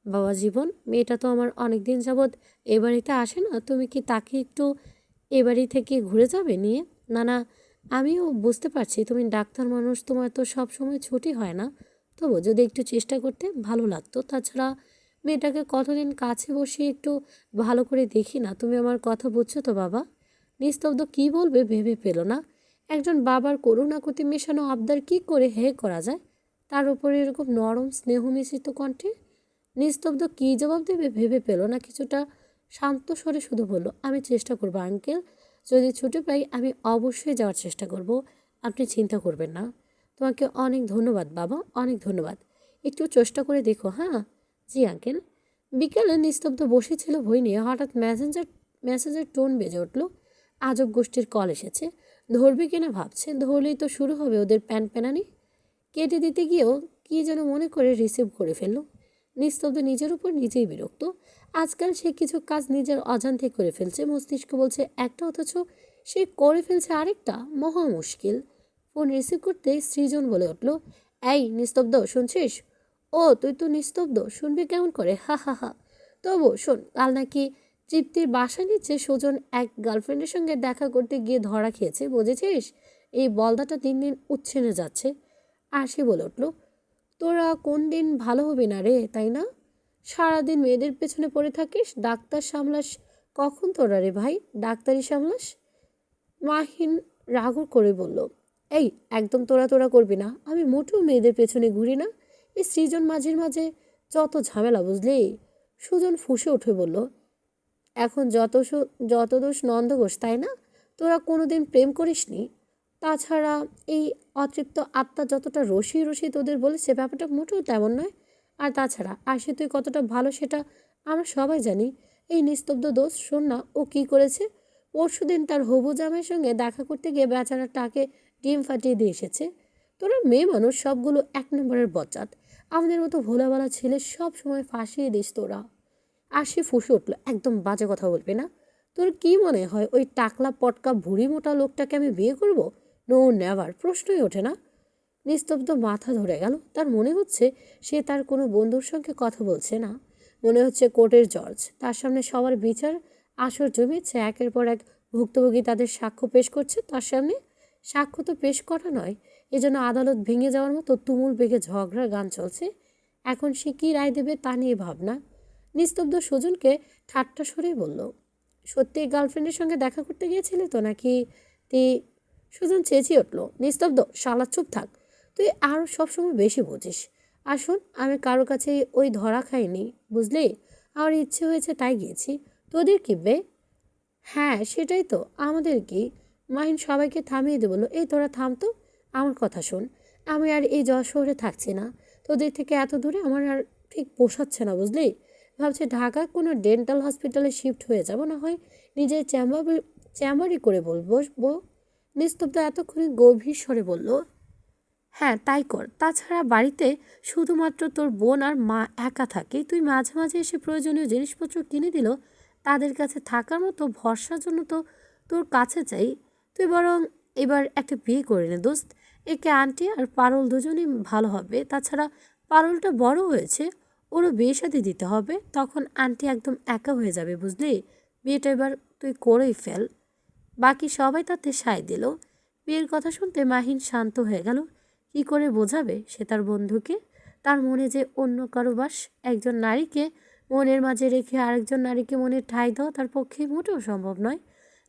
বাবা জীবন, মেয়েটা তো আমার অনেক দিন যাবৎ এ বাড়িতে আসে না, তুমি কি তাকে একটু এ বাড়ি থেকে ঘুরে যাবে নিয়ে? না না, আমিও বুঝতে পারছি তুমি ডাক্তার মানুষ, তোমার তো সব সময় ছুটি হয় না, তবু যদি একটু চেষ্টা করতে ভালো লাগতো। তাছাড়া মেয়েটাকে কতদিন কাছে বসিয়ে একটু ভালো করে দেখি না, তুমি আমার কথা বুঝছো তো বাবা? নিস্তব্ধ কি বলবে ভেবে পেল না। একজন বাবার করুণাকতি মেশানো আবদার কি করে হে করা যায়, তার উপরে এরকম নরম স্নেহ মিশ্রিত কণ্ঠে। নিস্তব্ধ কী জবাব দেবে ভেবে পেল না। কিছুটা শান্ত স্বরে শুধু বলল, আমি চেষ্টা করব আঙ্কেল, যদি ছুটি পাই আমি অবশ্যই যাওয়ার চেষ্টা করব, আপনি চিন্তা করবেন না। তোমাকে অনেক ধন্যবাদ বাবা, অনেক ধন্যবাদ। একটু চেষ্টা করে দেখো। হ্যাঁ জি আঙ্কেল। বিকেলে নিস্তব্ধ বসেছিল বই নিয়ে, হঠাৎ মেসেজের টোন বেজে উঠল। আজব গোষ্ঠীর কল এসেছে। ধরবে কিনা ভাবছে, ধরলেই তো শুরু হবে ওদের প্যান প্যানানি। কেটে দিতে গিয়েও কী যেন মনে করে রিসিভ করে ফেলল। নিস্তব্ধ নিজের উপর নিজেই বিরক্ত। আজকাল সে কিছু কাজ নিজের অজান্তে করে ফেলছে, মস্তিষ্ক বলছে একটা, অথচ সে করে ফেলছে আরেকটা। মহা মুশকিল। ফোন রিসিভ করতে সৃজন বলে উঠল, এই নিস্তব্ধ শুনছিস? ও তুই তো নিস্তব্ধ, শুনবি কেমন করে? হা হা হা। তবু শোন, কাল নাকি তৃপ্তির বাসা নিচে সুজন এক গার্লফ্রেন্ডের সঙ্গে দেখা করতে গিয়ে ধরা খেয়েছে, বুঝেছিস? এই বলদাটা দিন দিন উচ্ছেনে যাচ্ছে। আর সে বলে উঠল, তোরা কোন দিন ভালো হবি না রে, তাই না? সারাদিন মেয়েদের পেছনে পড়ে থাকিস, ডাক্তার সামলাস। কখন তোরা রে ভাই ডাক্তারি সামলাস? মাহিন রাগর করে বলল, এই একদম তোরা তোরা করবি না, আমি মোটেও মেয়েদের পেছনে ঘুরি না। এই সৃজন মাঝে মাঝে যত ঝামেলা, বুঝলি? সুজন ফুঁসে উঠে বলল, এখন যত দোষ নন্দঘোষ, তাই না? তোরা কোনোদিন প্রেম করিসনি। তাছাড়া এই অতৃপ্ত আত্মা যতটা রসি রসি তোদের বলেছে, ব্যাপারটা মোটেও তেমন নয়। আর তাছাড়া আশি তুই কতটা ভালো সেটা আমরা সবাই জানি। এই নিস্তব্ধ দোষ, শোন না ও কী করেছে। পরশুদিন তার হবু জামাইয়ের সঙ্গে দেখা করতে গিয়ে বেচারা টাকে ডিম ফাটিয়ে দিয়ে এসেছে। তোরা মেয়ে মানুষ সবগুলো 1 নম্বরের বজ্জাত। আমাদের মতো ভোলাবালা ছেলে সব সময় ফাঁসিয়ে দিস তোরা। আর সে ফুঁসে উঠল, একদম বাজে কথা বলবি না। তোর কি মনে হয় ওই টাকলা পটকা ভুঁড়ি মোটা লোকটাকে আমি বিয়ে করব? নো নেভার, প্রশ্নই ওঠে না। নিস্তব্ধ মাথা ধরে গেল। তার মনে হচ্ছে সে তার কোনো বন্ধুর সঙ্গে কথা বলছে না, মনে হচ্ছে কোর্টের জজ। তার সামনে সবার বিচার আসর জমেছে, একের পর এক ভুক্তভোগী তাদের সাক্ষ্য পেশ করছে তার সামনে। সাক্ষ্য তো পেশ করা নয়, এজন্য আদালত ভেঙে যাওয়ার মতো তুমুল বেগে ঝগড়ার গান চলছে। এখন সে কী রায় দেবে তা নিয়ে ভাবনা। নিস্তব্ধ সুজনকে ঠাট্টা সরেই বলল, সত্যি গার্লফ্রেন্ডের সঙ্গে দেখা করতে গিয়েছিলে তো নাকি? তি সুজন চেঁচিয়ে উঠল, নিস্তব্ধ শালা চুপ থাক। তুই তুই আরও সবসময় বেশি বুঝিস। আর শোন, আমি কারো কাছে ওই ধরা খাইনি, বুঝলি? আমার ইচ্ছে হয়েছে তাই গিয়েছি। তোদের কি বে? হ্যাঁ সেটাই তো, আমাদের কি? মাহিন সবাইকে থামিয়ে দিয়ে বলল, এই তোরা থাম তো, আমার কথা শোন। আমি আর এই শহরে থাকছি না। তোদের থেকে এত দূরে আমার আর ঠিক পোষাচ্ছে না, বুঝলি? ভাবছি ঢাকা কোনো ডেন্টাল হসপিটালে শিফট হয়ে যাব, না হয় নিজের চেম্বারই করে বসবো। নিস্তব্ধ এতক্ষণে গভীর স্বরে বলল, হ্যাঁ তাই কর। তাছাড়া বাড়িতে শুধুমাত্র তোর বোন আর মা একা থাকে, তুই মাঝে মাঝে এসে প্রয়োজনীয় জিনিসপত্র কিনে দিল তাদের কাছে থাকার মতো ভরসার জন্য তো তোর কাছে চাই। তুই বরং এবার একটা বিয়ে করে নে দোস্ত। একে আন্টি আর পারুল দুজনেই ভালো হবে। তাছাড়া পারুলটা বড় হয়েছে, ওরও বিয়ে শাদী দিতে হবে, তখন আন্টি একদম একা হয়ে যাবে, বুঝলি? বিয়েটা এবার তুই করেই ফেল। বাকি সবাই তাতে সায় দিল। বিয়ের কথা শুনতে মাহিন শান্ত হয়ে গেল। কি করে বোঝাবে সে তার বন্ধুকে তার মনে যে অন্য কারো বাস? একজন নারীকে মনের মাঝে রেখে আরেকজন নারীকে মনে ঠাঁই দেওয়া তার পক্ষে মোটেও সম্ভব নয়।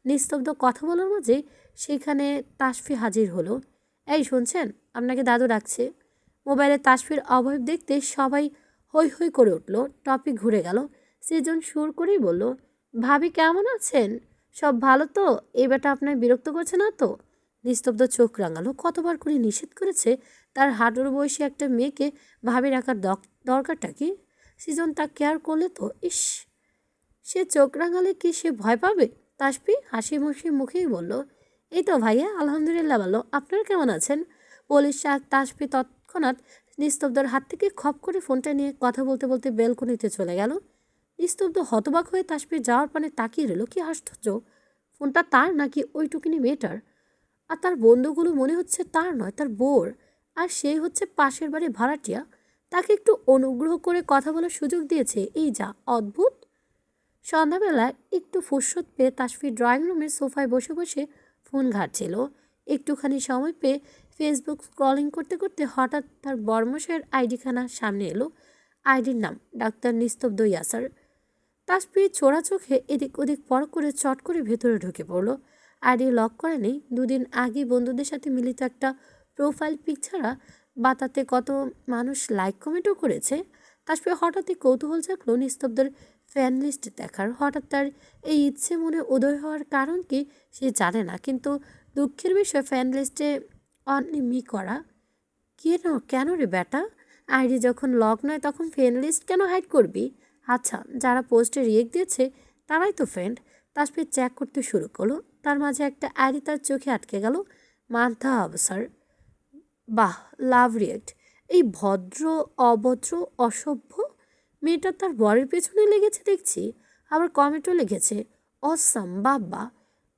নিস্তব্ধ কথা বলার মাঝে সেখানে তাসফি হাজির হলো। এই শুনছেন, আপনাকে দাদু ডাকছে। মোবাইলে তাসফির অবয়ব দেখতে সবাই হৈ হৈ করে উঠল। টপিক ঘুরে গেল। সৃজন সুর করেই বলল, ভাবি কেমন আছেন? সব ভালো তো? এই বেটা আপনার বিরক্ত করছে না তো? নিস্তব্ধ চোখ রাঙালো। কতবার করে নিষেধ করেছে তার হাঁটুর বয়সী একটা মেয়েকে ভাবি রাখার দরকারটা কি? সৃজন তা কেয়ার করলে তো? ইস, সে চোখ রাঙালে কি সে ভয় পাবে? তাসফি হাসি মুখে মুখেই বলল, এই তো ভাইয়া, আলহামদুলিল্লাহ ভালো। আপনারা কেমন আছেন? পুলিশ তাসফি তৎক্ষণাৎ নিস্তব্ধর হাত থেকে খপ করে ফোনটা নিয়ে কথা বলতে বলতে বেলকনিতে চলে গেল। নিস্তব্ধ হতবাক হয়ে তাসফির যাওয়ার পানে তাকিয়ে রইল। কি আশ্চর্য, ফোনটা তার নাকি ওই টুকিনি মেয়েটার? আর তার বন্ধুগুলো মনে হচ্ছে তার নয়, তার বোর। আর সেই হচ্ছে পাশের বাড়ি ভাড়াটিয়া। তাকে একটু অনুগ্রহ করে কথা বলার সুযোগ দিয়েছে, এই যা অদ্ভুত। সন্ধ্যাবেলায় একটু ফুরসত পেয়ে তাসফি ড্রয়িং রুমের সোফায় বসে বসে ফোন ঘাঁটছিল। একটুখানি সময় পেয়ে ফেসবুক স্ক্রলিং করতে করতে হঠাৎ তার বর্মশের আইডিখানা সামনে এলো। আইডির নাম ডাক্তার নিস্তব্ধ ইয়াসার। তাসফি ছোড়া চোখে এদিক ওদিক পর করে চট করে ভেতরে ঢুকে পড়ল। আইডি লক করে নেই। দুদিন আগে বন্ধুদের সাথে মিলিত একটা প্রোফাইল পিক ছাড়া বা তাতে কত মানুষ লাইক কমেন্টও করেছে। তাসফি হঠাৎই কৌতূহল জাগলো নিস্তব্ধের ফ্যান লিস্ট দেখার। হঠাৎ তার এই ইচ্ছে মনে উদয় হওয়ার কারণ কি সে জানে না, কিন্তু দুঃখের বিষয় ফ্যান লিস্টে অনলি মি করা। কেন কেন রে বেটা? আইডি যখন লক নয় তখন ফ্রেন্ড লিস্ট কেন হাইড করবি? আচ্ছা, যারা পোস্টে রিয়েক্ট দিয়েছে তারাই তো ফ্রেন্ড। তাসফির চেক করতে শুরু করলো। তার মাঝে একটা আইডি তার চোখে আটকে গেল, মান্থা অবসর। বাহ, লাভ রিয়েক্ট। এই ভদ্র অভদ্র অসভ্য মেয়েটা তার বরের পেছনে লেগেছে দেখছি। আবার কমেন্টও লিখেছে, অসাম, বাবা।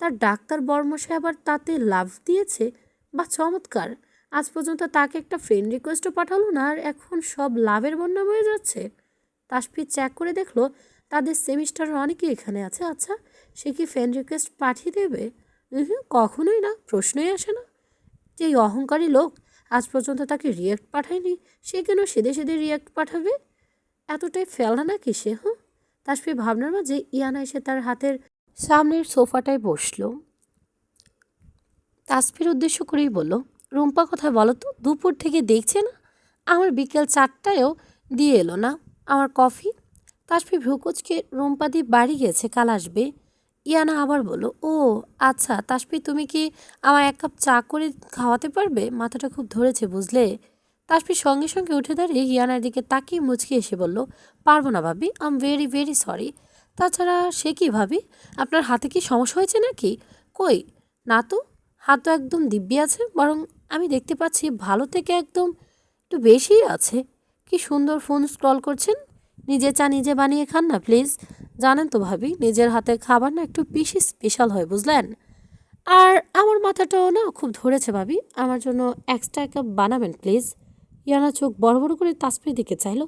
তার ডাক্তার বর্মশাই আবার তাতে লাভ দিয়েছে। বা চমৎকার। আজ পর্যন্ত তাকে একটা ফ্রেন্ড রিকোয়েস্টও পাঠালো না, আর এখন সব লাভের বন্যা বয়ে যাচ্ছে। তাসফির চেক করে দেখলো তাদের সেমিস্টারের অনেকে এখানে আছে। আচ্ছা, সে কি ফ্রেন্ড রিকোয়েস্ট পাঠিয়ে দেবে? কখনোই না, প্রশ্নই আসে না। যে এই অহংকারী লোক আজ পর্যন্ত তাকে রিয়াক্ট পাঠায়নি, সে কেন সেদে সেদে রিয়াক্ট পাঠাবে? এতটাই ফেলনা নাকি সে? হ্যাঁ। তাসফি ভাবনার মাঝে ইয়ানা এসে তার হাতের সামনের সোফাটায় বসলো। তাসফির উদ্দেশ্য করেই বলল, রুম্পা কোথায় বলো তো? দুপুর থেকে দেখছে না, আমার বিকেল 4টায়ও দিয়ে এলো না আমার কফি। তাসফি ভ্রুকুচকে রুম্পাদি বাড়ি গেছে, কাল আসবে। ইয়ানা আবার বলল, ও আচ্ছা তাসফি, তুমি কি আমার 1 কাপ চা করে খাওয়াতে পারবে? মাথাটা খুব ধরেছে বুঝলে। তাসফির সঙ্গে সঙ্গে উঠে দাঁড়িয়ে ইয়ানার দিকে তাকিয়ে মুচকি এসে বলল, পারবো না ভাবি, I am very very sorry. তাছাড়া সে কি ভাবি, আপনার হাতে কি সমস্যা হয়েছে নাকি? কই না তো, হাত তো একদম দিব্যি আছে। বরং আমি দেখতে পাচ্ছি ভালো থেকে একদম একটু বেশিই আছে। কি সুন্দর ফোন স্ক্রল করছেন। নিজে চা নিজে বানিয়ে খান না প্লিজ। জানেন তো ভাবি, নিজের হাতের খাবার না একটু বেশি স্পেশাল হয় বুঝলেন। আর আমার মাথাটাও না খুব ধরেছে ভাবি, আমার জন্য এক্সট্রা 1 কাপ বানাবেন প্লিজ। ইয়ানা চোখ বড় বড় করে তাসফির দিকে চাইলো।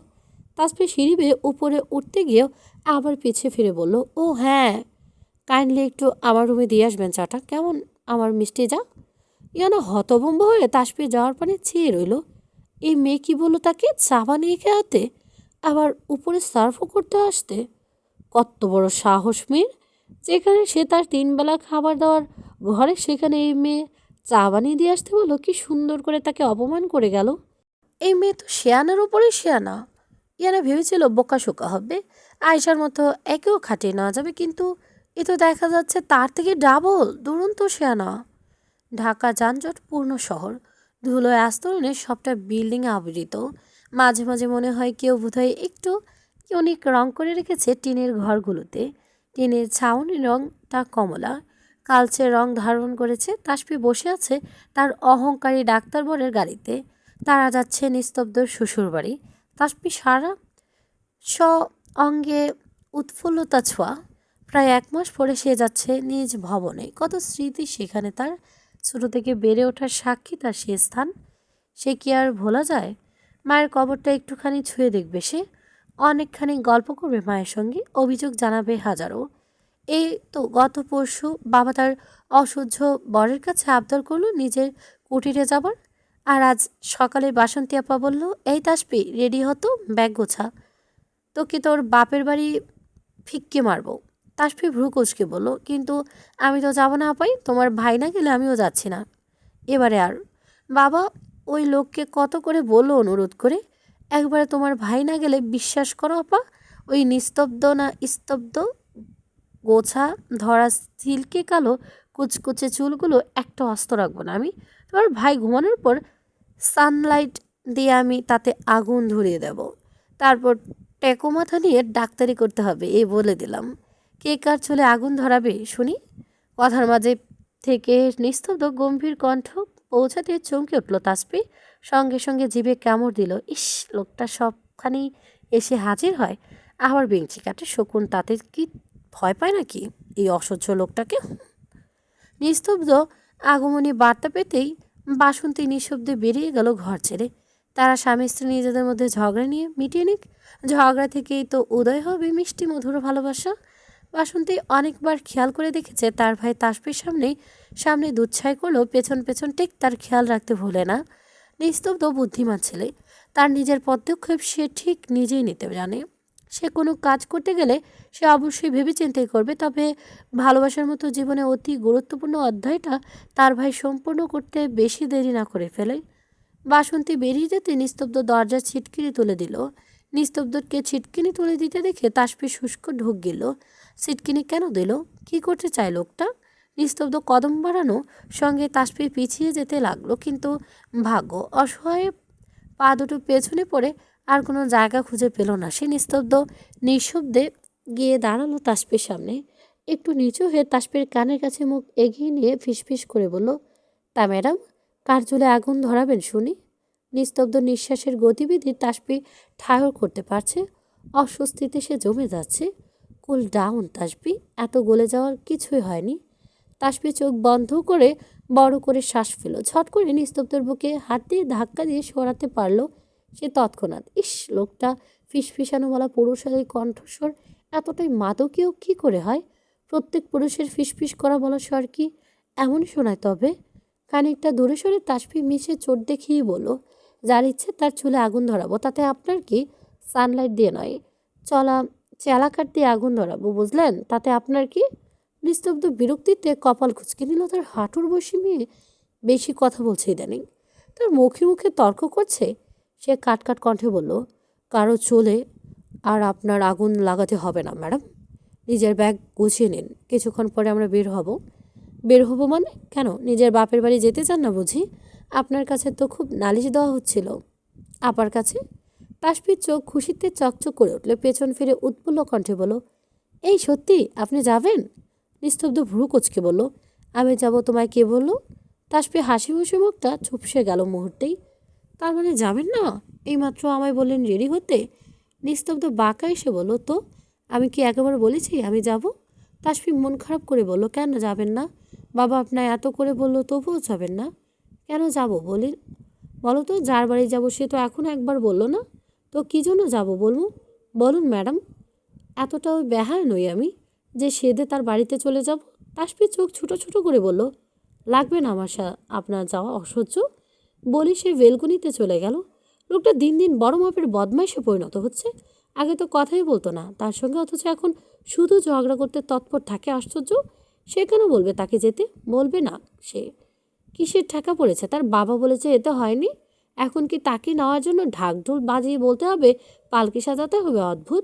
তাসফির সিঁড়ি বেয়ে উপরে উঠতে গিয়েও আবার পিছিয়ে ফিরে বলল, ও হ্যাঁ, কাইন্ডলি একটু আমার রুমে দিয়ে আসবেন চাটা। কেমন আমার মিষ্টি যা? ইয়ানা হতভম্ব হয়ে তাসফির যাওয়ার পানে চেয়ে রইল। এই মেয়ে কি বললো তাকে চা বানিয়ে খেয়াতে, আবার উপরে সার্ভও করতে আসতে? কত বড় সাহস মেয়ের! যেখানে সে তার 3 বেলা খাবার দেওয়ার ঘরে, সেখানে এই মেয়ে চা বানিয়ে দিয়ে আসতে বললো, কি সুন্দর করে তাকে অপমান করে গেল। এই মেয়ে তো শেয়ানার উপরে শেয়ানা। ইয়ানা ভেবেছিল বোকাশোকা হবে, আয়সার মতো একেও খাটিয়ে নেওয়া যাবে, কিন্তু এ তো দেখা যাচ্ছে তার থেকে ডাবল দুরন্ত শেয়ানা। ঢাকা যানজটপূর্ণ শহর, ধুলোয় আস্তরণে সবটা বিল্ডিংয়ে আবৃত। মাঝে মাঝে মনে হয় কেউ বোধহয় একটু ইউনিক রং করে রেখেছে টিনের ঘরগুলোতে। টিনের ছাউনির রংটা কমলা, কালচে রং ধারণ করেছে। তাসফি বসে আছে তার অহংকারী ডাক্তার বরের গাড়িতে। তারা যাচ্ছে নিস্তব্ধ শ্বশুরবাড়ি। তাসফি সারা অঙ্গে উৎফুল্লতা ছোঁয়া। প্রায় 1 মাস পরে সে যাচ্ছে নিজ ভবনে। কত স্মৃতি সেখানে তার, ছোট থেকে বেড়ে ওঠার সাক্ষী তার সে স্থান। সে কি আর ভোলা যায়? মায়ের কবরটা একটুখানি ছুঁয়ে দেখবে সে, অনেকখানি গল্প করবে মায়ের সঙ্গে, অভিযোগ জানাবে হাজারো। এই তো গত পরশু বাবা তার অসহ্য বরের কাছে আবদার করলো নিজের কুটিরে যাবার। আর আজ সকালে বাসন্তী আপা বলল, এই তাসপি রেডি হতো, ব্যাগ গোছা, তোকে তোর বাপের বাড়ি ফিক্কে মারবো। তাসফি ভ্রু কুচকে বলল, কিন্তু আমি তো যাবো না আপাই, তোমার ভাই না গেলে আমিও যাচ্ছি না এবারে। আর বাবা ওই লোককে কত করে বললো অনুরোধ করে, একবারে তোমার ভাই না গেলে বিশ্বাস করো আপা, ওই নিস্তব্ধ না স্তব্ধ গোছা ধরা সিল্কে কালো কুচকুচে চুলগুলো একটা অস্ত রাখবো না আমি। তোমার ভাই ঘুমানোর পর সানলাইট দিয়ে আমি তাতে আগুন ধরিয়ে দেব, তারপর টেকো মাথা নিয়ে ডাক্তারি করতে হবে, এই বলে দিলাম। কে কার চুলে আগুন ধরাবে শুনি? কথার মাঝে থেকে নিস্তব্ধ গম্ভীর কণ্ঠ পৌঁছাতে চমকে উঠল তাসফি। সঙ্গে সঙ্গে জিভে কামড় দিল। ইস, লোকটা সবখানি এসে হাজির হয়, আবার বেঞ্চি কাটে শকুন, তাতে কি ভয় পায় নাকি এই অসহ্য লোকটাকে? নিস্তব্ধ আগমনী বার্তা পেতেই বাসন্তী নিঃশব্দে বেরিয়ে গেল ঘর ছেড়ে। তারা স্বামী স্ত্রী নিজেদের মধ্যে ঝগড়া নিয়ে মিটিয়ে নিক, ঝগড়া থেকেই তো উদয় হবে মিষ্টি মধুর ভালোবাসা। বাসন্তী অনেকবার খেয়াল করে দেখেছে তার ভাই তাসফির সামনে দুচ্ছাই করলেও পেছন পেছন ঠিক তার খেয়াল রাখতে ভোলে না। নিস্তব্ধ বুদ্ধিমান ছেলে, তার নিজের পদক্ষেপ সে ঠিক নিজেই নিতে জানে। সে কোনো কাজ করতে গেলে সে অবশ্যই ভেবেচিন্তেই করবে, তবে ভালোবাসার মতো জীবনে অতি গুরুত্বপূর্ণ অধ্যায়টা তার ভাই সম্পূর্ণ করতে বেশি দেরি না করে ফেলে। বাসন্তী বেরিয়ে যেতে নিস্তব্ধ দরজার ছিটকিনি তুলে দিল। নিস্তব্ধকে ছিটকিনি তুলে দিতে দেখে তাসফি শুষ্ক ঢোক গেল। ছিটকিনি কেন দিল? কি করতে চায় লোকটা? নিস্তব্ধ কদম বাড়ানো সঙ্গে তাসফি পিছিয়ে যেতে লাগলো, কিন্তু ভাগ্য অসহায় পা দুটো পেছনে পড়ে আর কোনো জায়গা খুঁজে পেল না। সে নিঃশব্দে গিয়ে দাঁড়ালো তাসফির সামনে। একটু নিচু হয়ে তাসফির কানের কাছে মুখ এগিয়ে নিয়ে ফিসফিস করে বলল, তা ম্যাডাম, কার চুলে আগুন ধরাবেন শুনি? নিস্তব্ধ নিঃশ্বাসের গতিবিধি তাসফি ঠাহর করতে পারছে। অস্বস্তিতে সে জমে যাচ্ছে। কুল ডাউন তাসফি, এত গলে যাওয়ার কিছুই হয়নি। তাসফি চোখ বন্ধ করে বড় করে শ্বাস ফেল। ঝট করে নিস্তব্ধর বুকে হাত দিয়ে ধাক্কা দিয়ে সরাতে পারল সে তৎক্ষণাৎ। ইস, লোকটা ফিসফিসানো বলা পুরুষালী কণ্ঠস্বর এতটাই মাদকীয় কী করে হয়? প্রত্যেক পুরুষের ফিসফিস করা বলা স্বর কি এমনই শোনায়? তবে খানিকটা দূরে সরে তাসফি মিশে চোট দেখিয়ে বলল, যার ইচ্ছে তার চুলে আগুন ধরাবো, তাতে আপনার কি? সানলাইট দিয়ে নয়, চলা চেলাকাঠ দিয়ে আগুন ধরাবো, বুঝলেন? তাতে আপনার কি? নিস্তব্ধ বিরক্তিতে কপাল কুঁচকে নিল। তার হাঁটুর বসি মেয়ে বেশি কথা বলছে ইদানিং, তার মুখে মুখে তর্ক করছে। সে কাটকাট কণ্ঠে বলল, কারো চুলে আর আপনার আগুন লাগাতে হবে না ম্যাডাম। নিজের ব্যাগ গুছিয়ে নিন, কিছুক্ষণ পরে আমরা বের হব। বের হব মানে? কেন, নিজের বাপের বাড়ি যেতে চান না বুঝি? আপনার কাছে তো খুব নালিশ দেওয়া হচ্ছিল আপার কাছে। তাসফির চোখ খুশিতে চকচক করে উঠল। পেছন ফিরে উৎফুল্ল কণ্ঠে বলল, এই সত্যি আপনি যাবেন? নিস্তব্ধ ভ্রু কুচকে বলল, আমি যাব, তোমায় কে বলল? তাসফি হাসি খুশি মুখটা চুপসে গেল মুহূর্তেই। তার মানে যাবেন না? এইমাত্র আমায় বললেন রেডি হতে। নিস্তব্ধ বাঁকা এসে বলল, তো আমি কি একেবারে বলেছি আমি যাব? তাসফি মন খারাপ করে বলল, কেন যাবেন না? বাবা আপনার এত করে বলল তবুও যাবেন না? কেন যাব বলো তো, যার বাড়ি যাব সে তো এখনও একবার বলল না। তো কী জন্য যাব বলুন? বলুন ম্যাডাম, এতটাও বেহায়া নই আমি যে সেদে তার বাড়িতে চলে যাব। তাসফি চোখ ছোটো ছোটো করে বলল, লাগবে না আমার আপনার যাওয়া অসহ্য। বলি সে বেলকনিতে চলে গেল। লোকটা দিন দিন বড় মাপের বদমাইশে পরিণত হচ্ছে। আগে তো কথাই বলতো না তার সঙ্গে, অথচ এখন শুধু ঝগড়া করতে তৎপর থাকে। আশ্চর্য, সে কেন বলবে তাকে যেতে? বলবে না সে, কিসের ঠেকা পড়েছে? তার বাবা বলেছে এতে হয়নি, এখন কি তাকে নেওয়ার জন্য ঢাকঢোল বাজিয়ে বলতে হবে, পালকি সাজাতে হবে? অদ্ভুত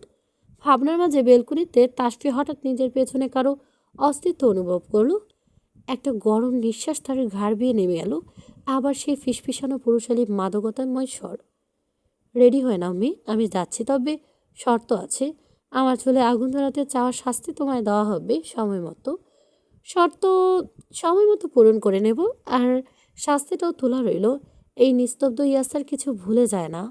ভাবনার মাঝে বেলকুনিতে তাসফি হঠাৎ নিজের পেছনে কারো অস্তিত্ব অনুভব করলো। একটা গরম নিঃশ্বাস তার ঘাড় বেয়ে নেমে এলো। আবার সেই ফিসফিসানো পুরুষালী মাদকতাময় স্বর। রেডি হয়ে নাও মেয়ে, আমি যাচ্ছি, তবে শর্ত আছে। আমার চুলে আগুন ধরাতে চাওয়ার শাস্তি তোমায় দেওয়া হবে সময় মতো। শর্ত সময় মতো পূরণ করে নেব, আর শাস্তিটাও তোলা রইল। এই নিস্তব্ধ ইয়াসার কিছু ভুলে যায় না।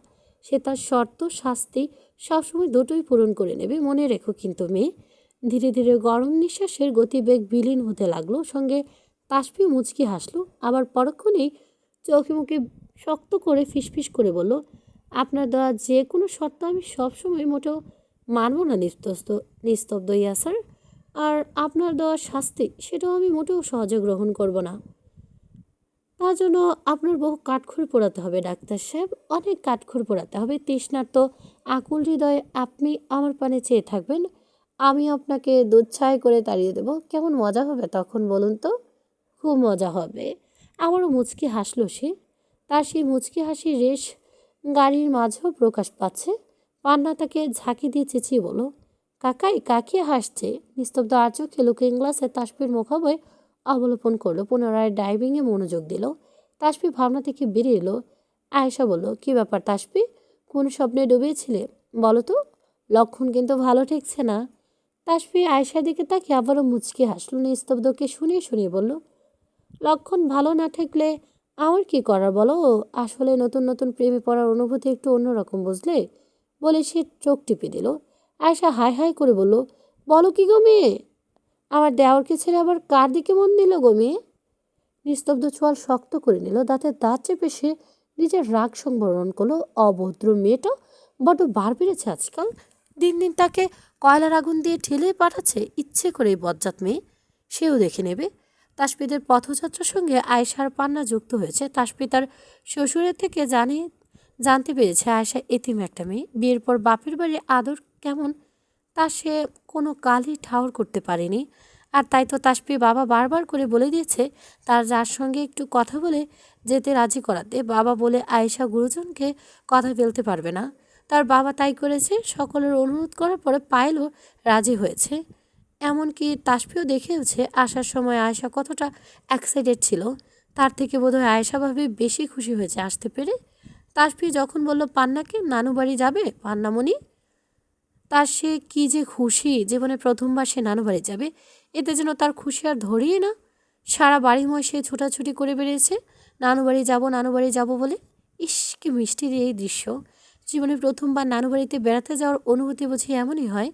সে তার শর্ত শাস্তি সবসময় দুটোই পূরণ করে নেবে, মনে রেখো কিন্তু মেয়ে। ধীরে ধীরে গরম নিঃশ্বাসের গতিবেগ বিলীন হতে লাগলো, সঙ্গে তাসফি মুচকি হাসলো। আবার পরক্ষণেই চোখে মুখে শক্ত করে ফিসফিস করে বলল, আপনার দেওয়া যে কোনো শর্ত আমি সবসময় মোটেও মানব না নিস্তব্ধ ইয়াসার। আর আপনার দেওয়া শাস্তি সেটাও আমি মোটেও সহজে গ্রহণ করব না। তার জন্য আপনার বহু কাঠখড় পোড়াতে হবে ডাক্তার সাহেব, অনেক কাঠখড় পোড়াতে হবে। তৃষ্ণার্ত আকুল হৃদয়ে আপনি আমার পানে চেয়ে থাকবেন, আমি আপনাকে দুধছায় করে তাড়িয়ে দেব। কেমন মজা হবে তখন বলুন তো? খুব মজা হবে। আমারও মুচকি হাসলো সে। তার সেই মুচকি হাসির রেশ গাড়ির মাঝেও প্রকাশ পাচ্ছে। পান্না তাকে ঝাঁকি দিয়ে চেঁচিয়ে বলো, কাকাই কাকিয়ে হাসছে। নিস্তব্ধ আর চোখে লুকিং গ্লাসে তাসফির মুখাবয় অবলোকন করলো, পুনরায় ডাইভিংয়ে মনোযোগ দিল। তাসফি ভাবনা থেকে বেরিয়ে এলো। আয়েশা বলল, কি ব্যাপার তাসফি, কোন স্বপ্নে ডুবেছিলে বলো তো? লক্ষণ কিন্তু ভালো ঠেকছে না। তাসফি আয়েশার দিকে তাকিয়ে আবারও মুচকি হাসলো। নিস্তব্ধকে শুনিয়ে শুনিয়ে বলল, লক্ষণ ভালো না ঠেকলে আমার কি করার বলো? আসলে নতুন নতুন প্রেমে পড়ার অনুভূতি একটু অন্যরকম, বুঝলে? বলে সে চোখ টিপে দিল। আয়েশা হাই হাই করে বলল, বলো কি গো মেয়ে, আমার দেওরকে ছেড়ে আবার কার দিকে মন দিল গো মেয়ে? নিস্তব্ধ চোয়াল শক্ত করে নিল, দাঁতে দাঁত চেপে সে নিজের রাগ সংবরণ করলো। অভদ্র মেয়েটা বড্ড বার বেড়েছে আজকাল। দিন দিন তাকে কয়লার আগুন দিয়ে ঠেলে পাঠাচ্ছে ইচ্ছে করে বজ্জাত মেয়ে। সেও দেখে নেবে। তাসফিদের পথযাত্রার সঙ্গে আয়েশার পান্না যুক্ত হয়েছে। তাসফি তার শ্বশুরের থেকে জানতে পেরেছে আয়েশা এতিম একটা মেয়ে। বিয়ের পর বাপের বাড়ির আদর কেমন তা সে কোনো কালই ঠাউর করতে পারেনি। আর তাই তো তাসফি বাবা বারবার করে বলে দিয়েছে তার যার সঙ্গে একটু কথা বলে যেতে রাজি করাতে। বাবা বলে আয়েশা গুরুজনকে কথা ফেলতে পারবে না। তার বাবা তাই করেছে। সকলের অনুরোধ করার পরে পায়েলও রাজি হয়েছে। এমনকি তাসফিও দেখেওছে আসার সময় আয়েশা কতটা এক্সাইটেড ছিল। তার থেকে বোধহয় আয়েশা ভাবে বেশি খুশি হয়েছে আসতে পেরে। তাসফি যখন বলল পান্নাকে নানু বাড়ি যাবে পান্নামণি, তার সে কি যে খুশি, জীবনে প্রথমবার সে নানু বাড়ি যাবে। এতে যেন তার খুশি আর ধরিয়ে না। সারা বাড়িময় সে ছোটাছুটি করে বেরিয়েছে নানু বাড়ি যাব নানু বাড়ি যাব বলে। ইস কি মিষ্টি এই দৃশ্য। জীবনে প্রথমবার নানু বাড়িতে বেড়াতে যাওয়ার অনুভূতি বুঝি এমনই হয়।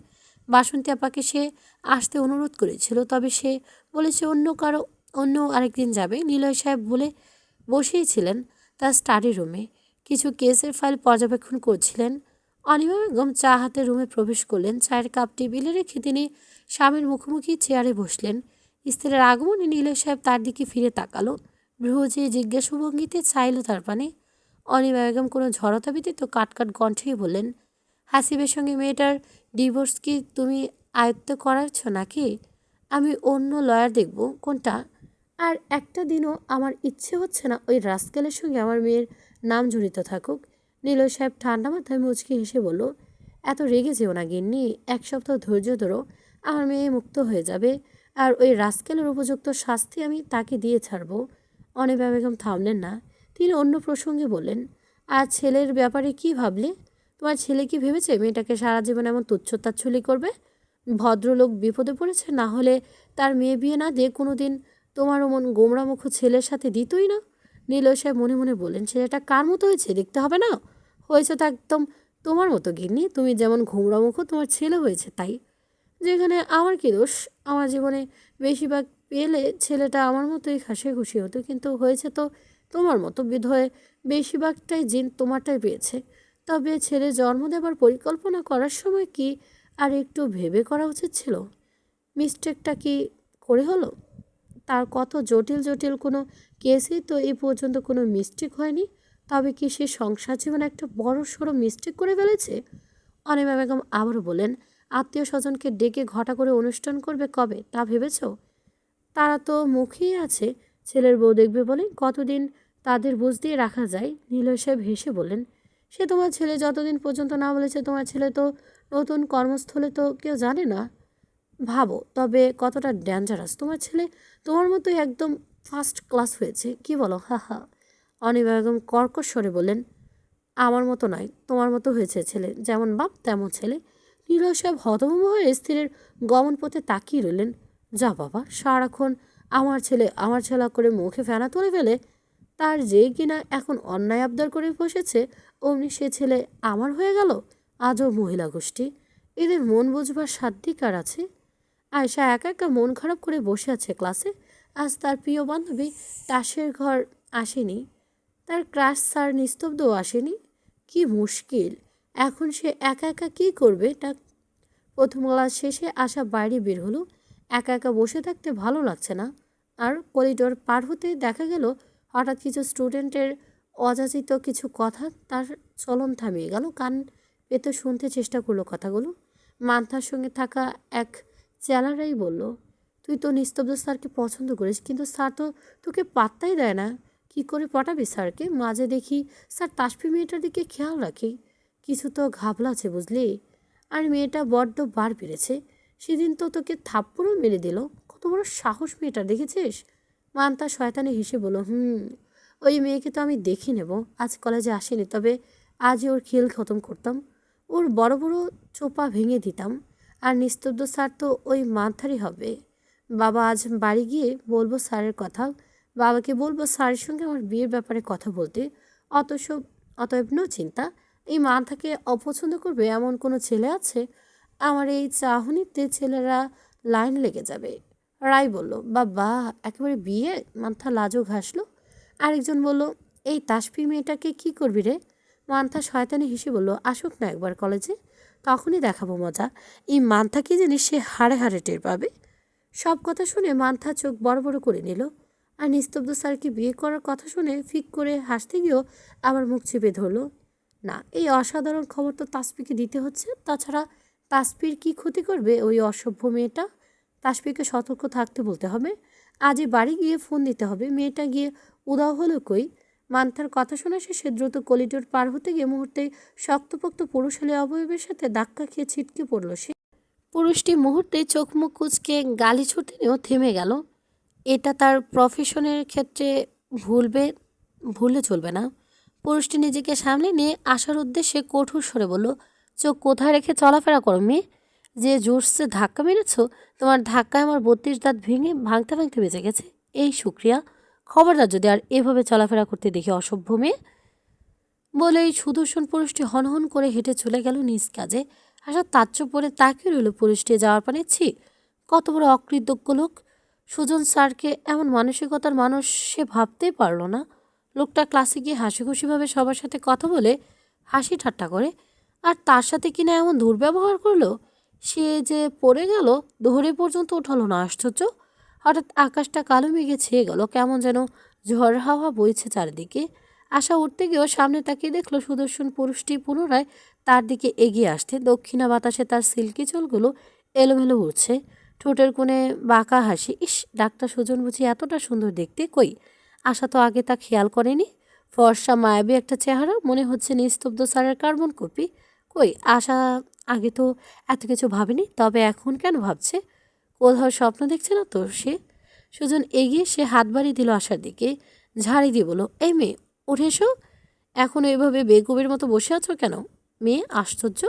বাসন্তী আপাকে সে আসতে অনুরোধ করেছিল, তবে সে বলেছে অন্য আরেকদিন যাবে। নিলয় সাহেব বলে বসেই ছিলেন তার স্টাডি রুমে, কিছু কেসের ফাইল পর্যবেক্ষণ করছিলেন। অনিমা বেগম চা হাতে রুমে প্রবেশ করলেন। চায়ের কাপ টেবিলে রেখে তিনি স্বামীর মুখোমুখি চেয়ারে বসলেন। স্ত্রীর আগমনে নিলয় সাহেব তার দিকে ফিরে তাকালো, ভ্রুজে জিজ্ঞাসু ভঙ্গিতে চাইল তার পানে। অনিমা বেগম কোনো ঝড়তা ব্যতীত কাটকাট কণ্ঠেই বললেন, হাসিবের সঙ্গে মেয়েটার ডিভোর্স কি তুমি আয়ত্ত করাচ্ছ নাকি? আমি অন্য লয়ার দেখব। কোনটা? আর একটা দিনও আমার ইচ্ছে হচ্ছে না ওই রাস্কেলের সঙ্গে আমার মেয়ের নাম জড়িত থাকুক। নিলয় সাহেব ঠান্ডা মাথায় মুচকি হেসে বলল, এত রেগে যেও না গিন্নি, এক সপ্তাহ ধৈর্য ধরো, আমার মেয়ে মুক্ত হয়ে যাবে। আর ওই রাস্কেলের উপযুক্ত শাস্তি আমি তাকে দিয়ে ছাড়ব। অনিমা বেগম থামলেন না, তিনি অন্য প্রসঙ্গে বললেন, আর ছেলের ব্যাপারে কি ভাবলে? তোমার ছেলে কি ভেবেছে মেয়েটাকে সারা জীবন এমন তুচ্ছতাচ্ছলি করবে? ভদ্রলোক বিপদে পড়েছে, না হলে তার মেয়ে বিয়ে না দিয়ে কোনোদিন তোমার অমন গোমরামুখ ছেলের সাথে দিতই না। নীলয় সাহেব মনে মনে বললেন, ছেলেটা কার মতো হয়েছে দেখতে হবে না? হয়েছে তো একদম তোমার মতো গিন্নি, তুমি যেমন ঘুমরামুখ তোমার ছেলে হয়েছে তাই। যেখানে আমার কি দোষ? আমার জীবনে বেশিরভাগ পেলে ছেলেটা আমার মতোই হাসি খুশি হতো, কিন্তু হয়েছে তো তোমার মতো বিধয়ে বেশিরভাগটাই জিন তোমারটাই পেয়েছে। তবে ছেলে জন্ম দেবার পরিকল্পনা করার সময় কি আর একটু ভেবে করা উচিত ছিল? মিস্টেকটা কি করে হলো? তার কত জটিল জটিল কোনো কেসেই তো এই পর্যন্ত কোনো মিস্টেক হয়নি, তবে কি সে সংসার জীবনে একটা বড় সড়ো মিস্টেক করে ফেলেছে? অনিমা বেগম আবারও বলেন, আত্মীয় স্বজনকে ডেকে ঘটা করে অনুষ্ঠান করবে কবে তা ভেবেছ? তারা তো মুখেই আছে ছেলের বউ দেখবে বলে কতদিন তাদের বুঝ দিয়ে রাখা যায়? নিলয় সাহেব হেসে বললেন, সে তোমার ছেলে যতদিন পর্যন্ত না বলেছে তোমার ছেলে তো নতুন কর্মস্থলে তো কেউ জানে না। ভাবো তবে কতটা ডেঞ্জারাস। তোমার ছেলে তোমার মতোই একদম ফার্স্ট ক্লাস হয়েছে, কি বলো? হা হা। অনিবা বেগম কর্কশ স্বরে বললেন, আমার মতো নয়, তোমার মতো হয়েছে ছেলে, যেমন বাপ তেমন ছেলে। নীরজ সাহেব হতভম্ব হয়ে স্ত্রীর গমন পথে তাকিয়ে রইলেন। যা বাবা, সারাক্ষণ আমার ছেলে করে মুখে ফেনা তুলে ফেলে, তার যেই কিনা এখন অন্যায় আবদার করে বসেছে অমনি সে ছেলে আমার হয়ে গেল। আজও মহিলা গোষ্ঠী, এদের মন বুঝবার সাধ্য কার আছে? আয়শা একা একা মন খারাপ করে বসে আছে ক্লাসে। আজ তার প্রিয় বান্ধবী তাসের ঘর আসেনি, তার ক্রাশ স্যার নিস্তব্ধও আসেনি। কি মুশকিল! এখন সে একা একা কী করবে? প্রথম ক্লাস শেষে আশা বাইরে বের হলো। একা একা বসে থাকতে ভালো লাগছে না। আর করিডোর পার হতে দেখা গেল হঠাৎ কিছু স্টুডেন্টের অযাচিত কিছু কথা তার চলন থামিয়ে গেল। কান পেতে শুনতে চেষ্টা করলো কথাগুলো। মান্থার সঙ্গে থাকা এক চেলারাই বলল, তুই তো নিস্তব্ধ স্যারকে পছন্দ করিস, কিন্তু স্যার তো তোকে পাত্তাই দেয় না। কি করে পটাবি স্যারকে? মাঝে দেখি স্যার তাসফি মেয়েটার দিকে খেয়াল রাখি। কিছু তো ঘাবলাছে বুঝলি। আর মেয়েটা বড্ড বার বেড়েছে। সেদিন তো তোকে থাপ্পড়ও মেরে দিল। কত বড় সাহস মেয়েটা, দেখেছিস? মান্তা শয়তানি হেসে বলল, ওই মেয়েকে তো আমি দেখে নেব। আজ কলেজে আসেনি, তবে আজই ওর খেল খতম করতাম। ওর বড় বড় চোপা ভেঙে দিতাম। আর নিস্তব্ধ স্যার তো ওই মান্থারই হবে। বাবা, আজ বাড়ি গিয়ে বলবো স্যারের কথা। বাবাকে বলবো স্যারের সঙ্গে আমার বিয়ের ব্যাপারে কথা বলতে। অতসব অতএব নো চিন্তা। এই মান্থাকে অপছন্দ করবে এমন কোনো ছেলে আছে? আমার এই চাহনিতে ছেলেরা লাইন লেগে যাবে। রায় বলল, বাবা, একেবারে বিয়ে? মান্থা লাজও ঘাসলো। আরেকজন বলল, এই তাসফি মেয়েটাকে কি করবি রে? মান্থা শয়তানি হেসে বলল, আসুক না একবার কলেজে, তখনই দেখাবো মজা। এই মান্থা কি জিনিস সে হাড়ে হাড়ে টের পাবে। সব কথা শুনে মান্থা চোখ বড় বড় করে নিল। আর নিস্তব্ধ স্যারকে বিয়ে করার কথা শুনে ফিক করে হাসতে গিয়েও আবার মুখ চেপে ধরল। না, এই অসাধারণ খবর তো তাসফিকে দিতে হচ্ছে। তাছাড়া তাসফির কি ক্ষতি করবে ওই অসভ্য মেয়েটা? তাসফিকে সতর্ক থাকতে বলতে হবে। আজই বাড়ি গিয়ে ফোন দিতে হবে। মেয়েটা গিয়ে উদাও হলো কই? মান্থার কথা শোনা শেষে দ্রুত কলিডোর পার হতে গিয়ে মুহূর্তেই শক্তপোক্ত পুরুষালী অবয়বের সাথে ধাক্কা খেয়ে ছিটকে পড়ল সে। পুরুষটি মুহূর্তে চোখ মুখ কুঁচকে গালি ছুটতে নিয়েও থেমে গেল। এটা তার প্রফেশনের ক্ষেত্রে ভুলবে ভুলে চলবে না। পুরুষটি নিজেকে সামলে নিয়ে আসার উদ্দেশ্যে কঠোর স্বরে বলল, চোখ কোথায় রেখে চলাফেরা করো মেয়ে? যে জোরসে ধাক্কা মেরেছ, তোমার ধাক্কায় আমার 32 দাঁত ভেঙে ভাঙতে ভাঙতে বেঁচে গেছে। এই শুক্রিয়া। খবরদার যদি আর এভাবে চলাফেরা করতে দেখি অসভ্য মেয়ে। বলেই সুদর্শন পুরুষটি হনহন করে হেঁটে চলে গেল নিজ কাজে। আশা তাজ্জব পরে তাকিয়ে রইল পুরুষটি যাওয়ার পানে। ছি, কত বড় অকৃতজ্ঞ লোক! সুজন স্যারকে এমন মানসিকতার মানুষ সে ভাবতেই পারল না। লোকটা ক্লাসে গিয়ে হাসি খুশিভাবে সবার সাথে কথা বলে হাসি ঠাট্টা করে, আর তার সাথে কিনা এমন দুর্ব্যবহার করলো। সে যে পড়ে গেল, ধরে পর্যন্ত ওঠালো না। আশ্চর্য! হঠাৎ আকাশটা কালো মেঘে ছেয়ে গেল। কেমন যেন ঝড় হাওয়া বইছে চারিদিকে। আশা উঠতে গিয়েও সামনে তাকিয়ে দেখলো সুদর্শন পুরুষটি পুনরায় তার দিকে এগিয়ে আসতে। দক্ষিণা বাতাসে তার সিল্কি চুলগুলো এলোমেলো উঠছে। ঠোঁটের কোণে বাঁকা হাসি। ইস, ডাক্তার সুজন বুঝি এতটা সুন্দর দেখতে? কই, আশা তো আগে তা খেয়াল করেনি। ফর্সা মায়াবী একটা চেহারা, মনে হচ্ছে নিস্তব্ধ স্যারের কার্বন কপি। কই, আশা আগে তো এত কিছু ভাবেনি। তবে এখন কেন ভাবছে? কোথাও স্বপ্ন দেখছে না তো সে? সুজন এগিয়ে সে হাত বাড়িয়ে দিল আশার দিকে। ঝাড়ি দিয়ে বলো, এই মেয়ে, উঠে এসো। এখন এইভাবে বেকুবের মতো বসে আছো কেন? মেয়ে, আশ্চর্য!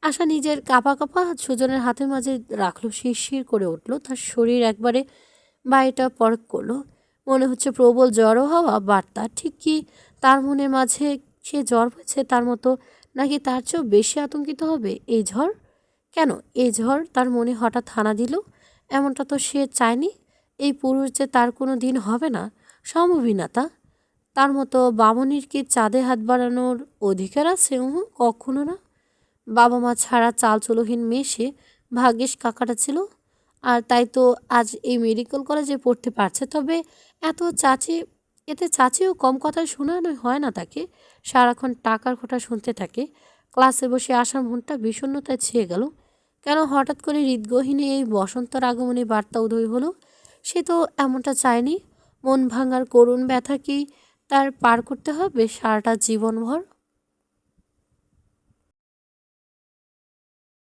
আশা নিজের কাঁপা কাঁপা হাত সুজনের হাতের মাঝে রাখলো। শিরশির করে উঠল তার শরীর, একবারে বাড়িটা পরক করলো। মনে হচ্ছে প্রবল জ্বরও হওয়া বার্তা। ঠিক কি তার মনের মাঝে সে ঝড় হয়েছে তার মতো, নাকি তার চেয়েও বেশি আতঙ্কিত হবে এই ঝড়? কেন এই ঝড় তার মনে হঠাৎ হানা দিল? এমনটা তো সে চায়নি। এই পুরুষ যে তার কোনো দিন হবে না, সম্ভবই না তা। তার মতো বামনির কি চাঁদে হাত বাড়ানোর অধিকার আছে? কখনো না। বাবা মা ছাড়া চালচুলোহীন মেয়ে সে। ভাগ্যিস কাকাটা ছিল, আর তাই তো আজ এই মেডিকেল কলেজে পড়তে পারছে। তবে এত চাচি, এতে চাচিও কম কথা শোনানো হয় না তাকে। সারাক্ষণ টাকার কথা শুনতে থাকে। ক্লাসে বসে আসার মনটা বিষণ্ণতায় ছেয়ে গেল। কেন হঠাৎ করে হৃদগহীনে এই বসন্তের আগমনী বার্তা উদয় হলো? সে তো এমনটা চায়নি। মন ভাঙার করুণ ব্যথা কি তার পার করতে হবে সারাটা জীবনভর?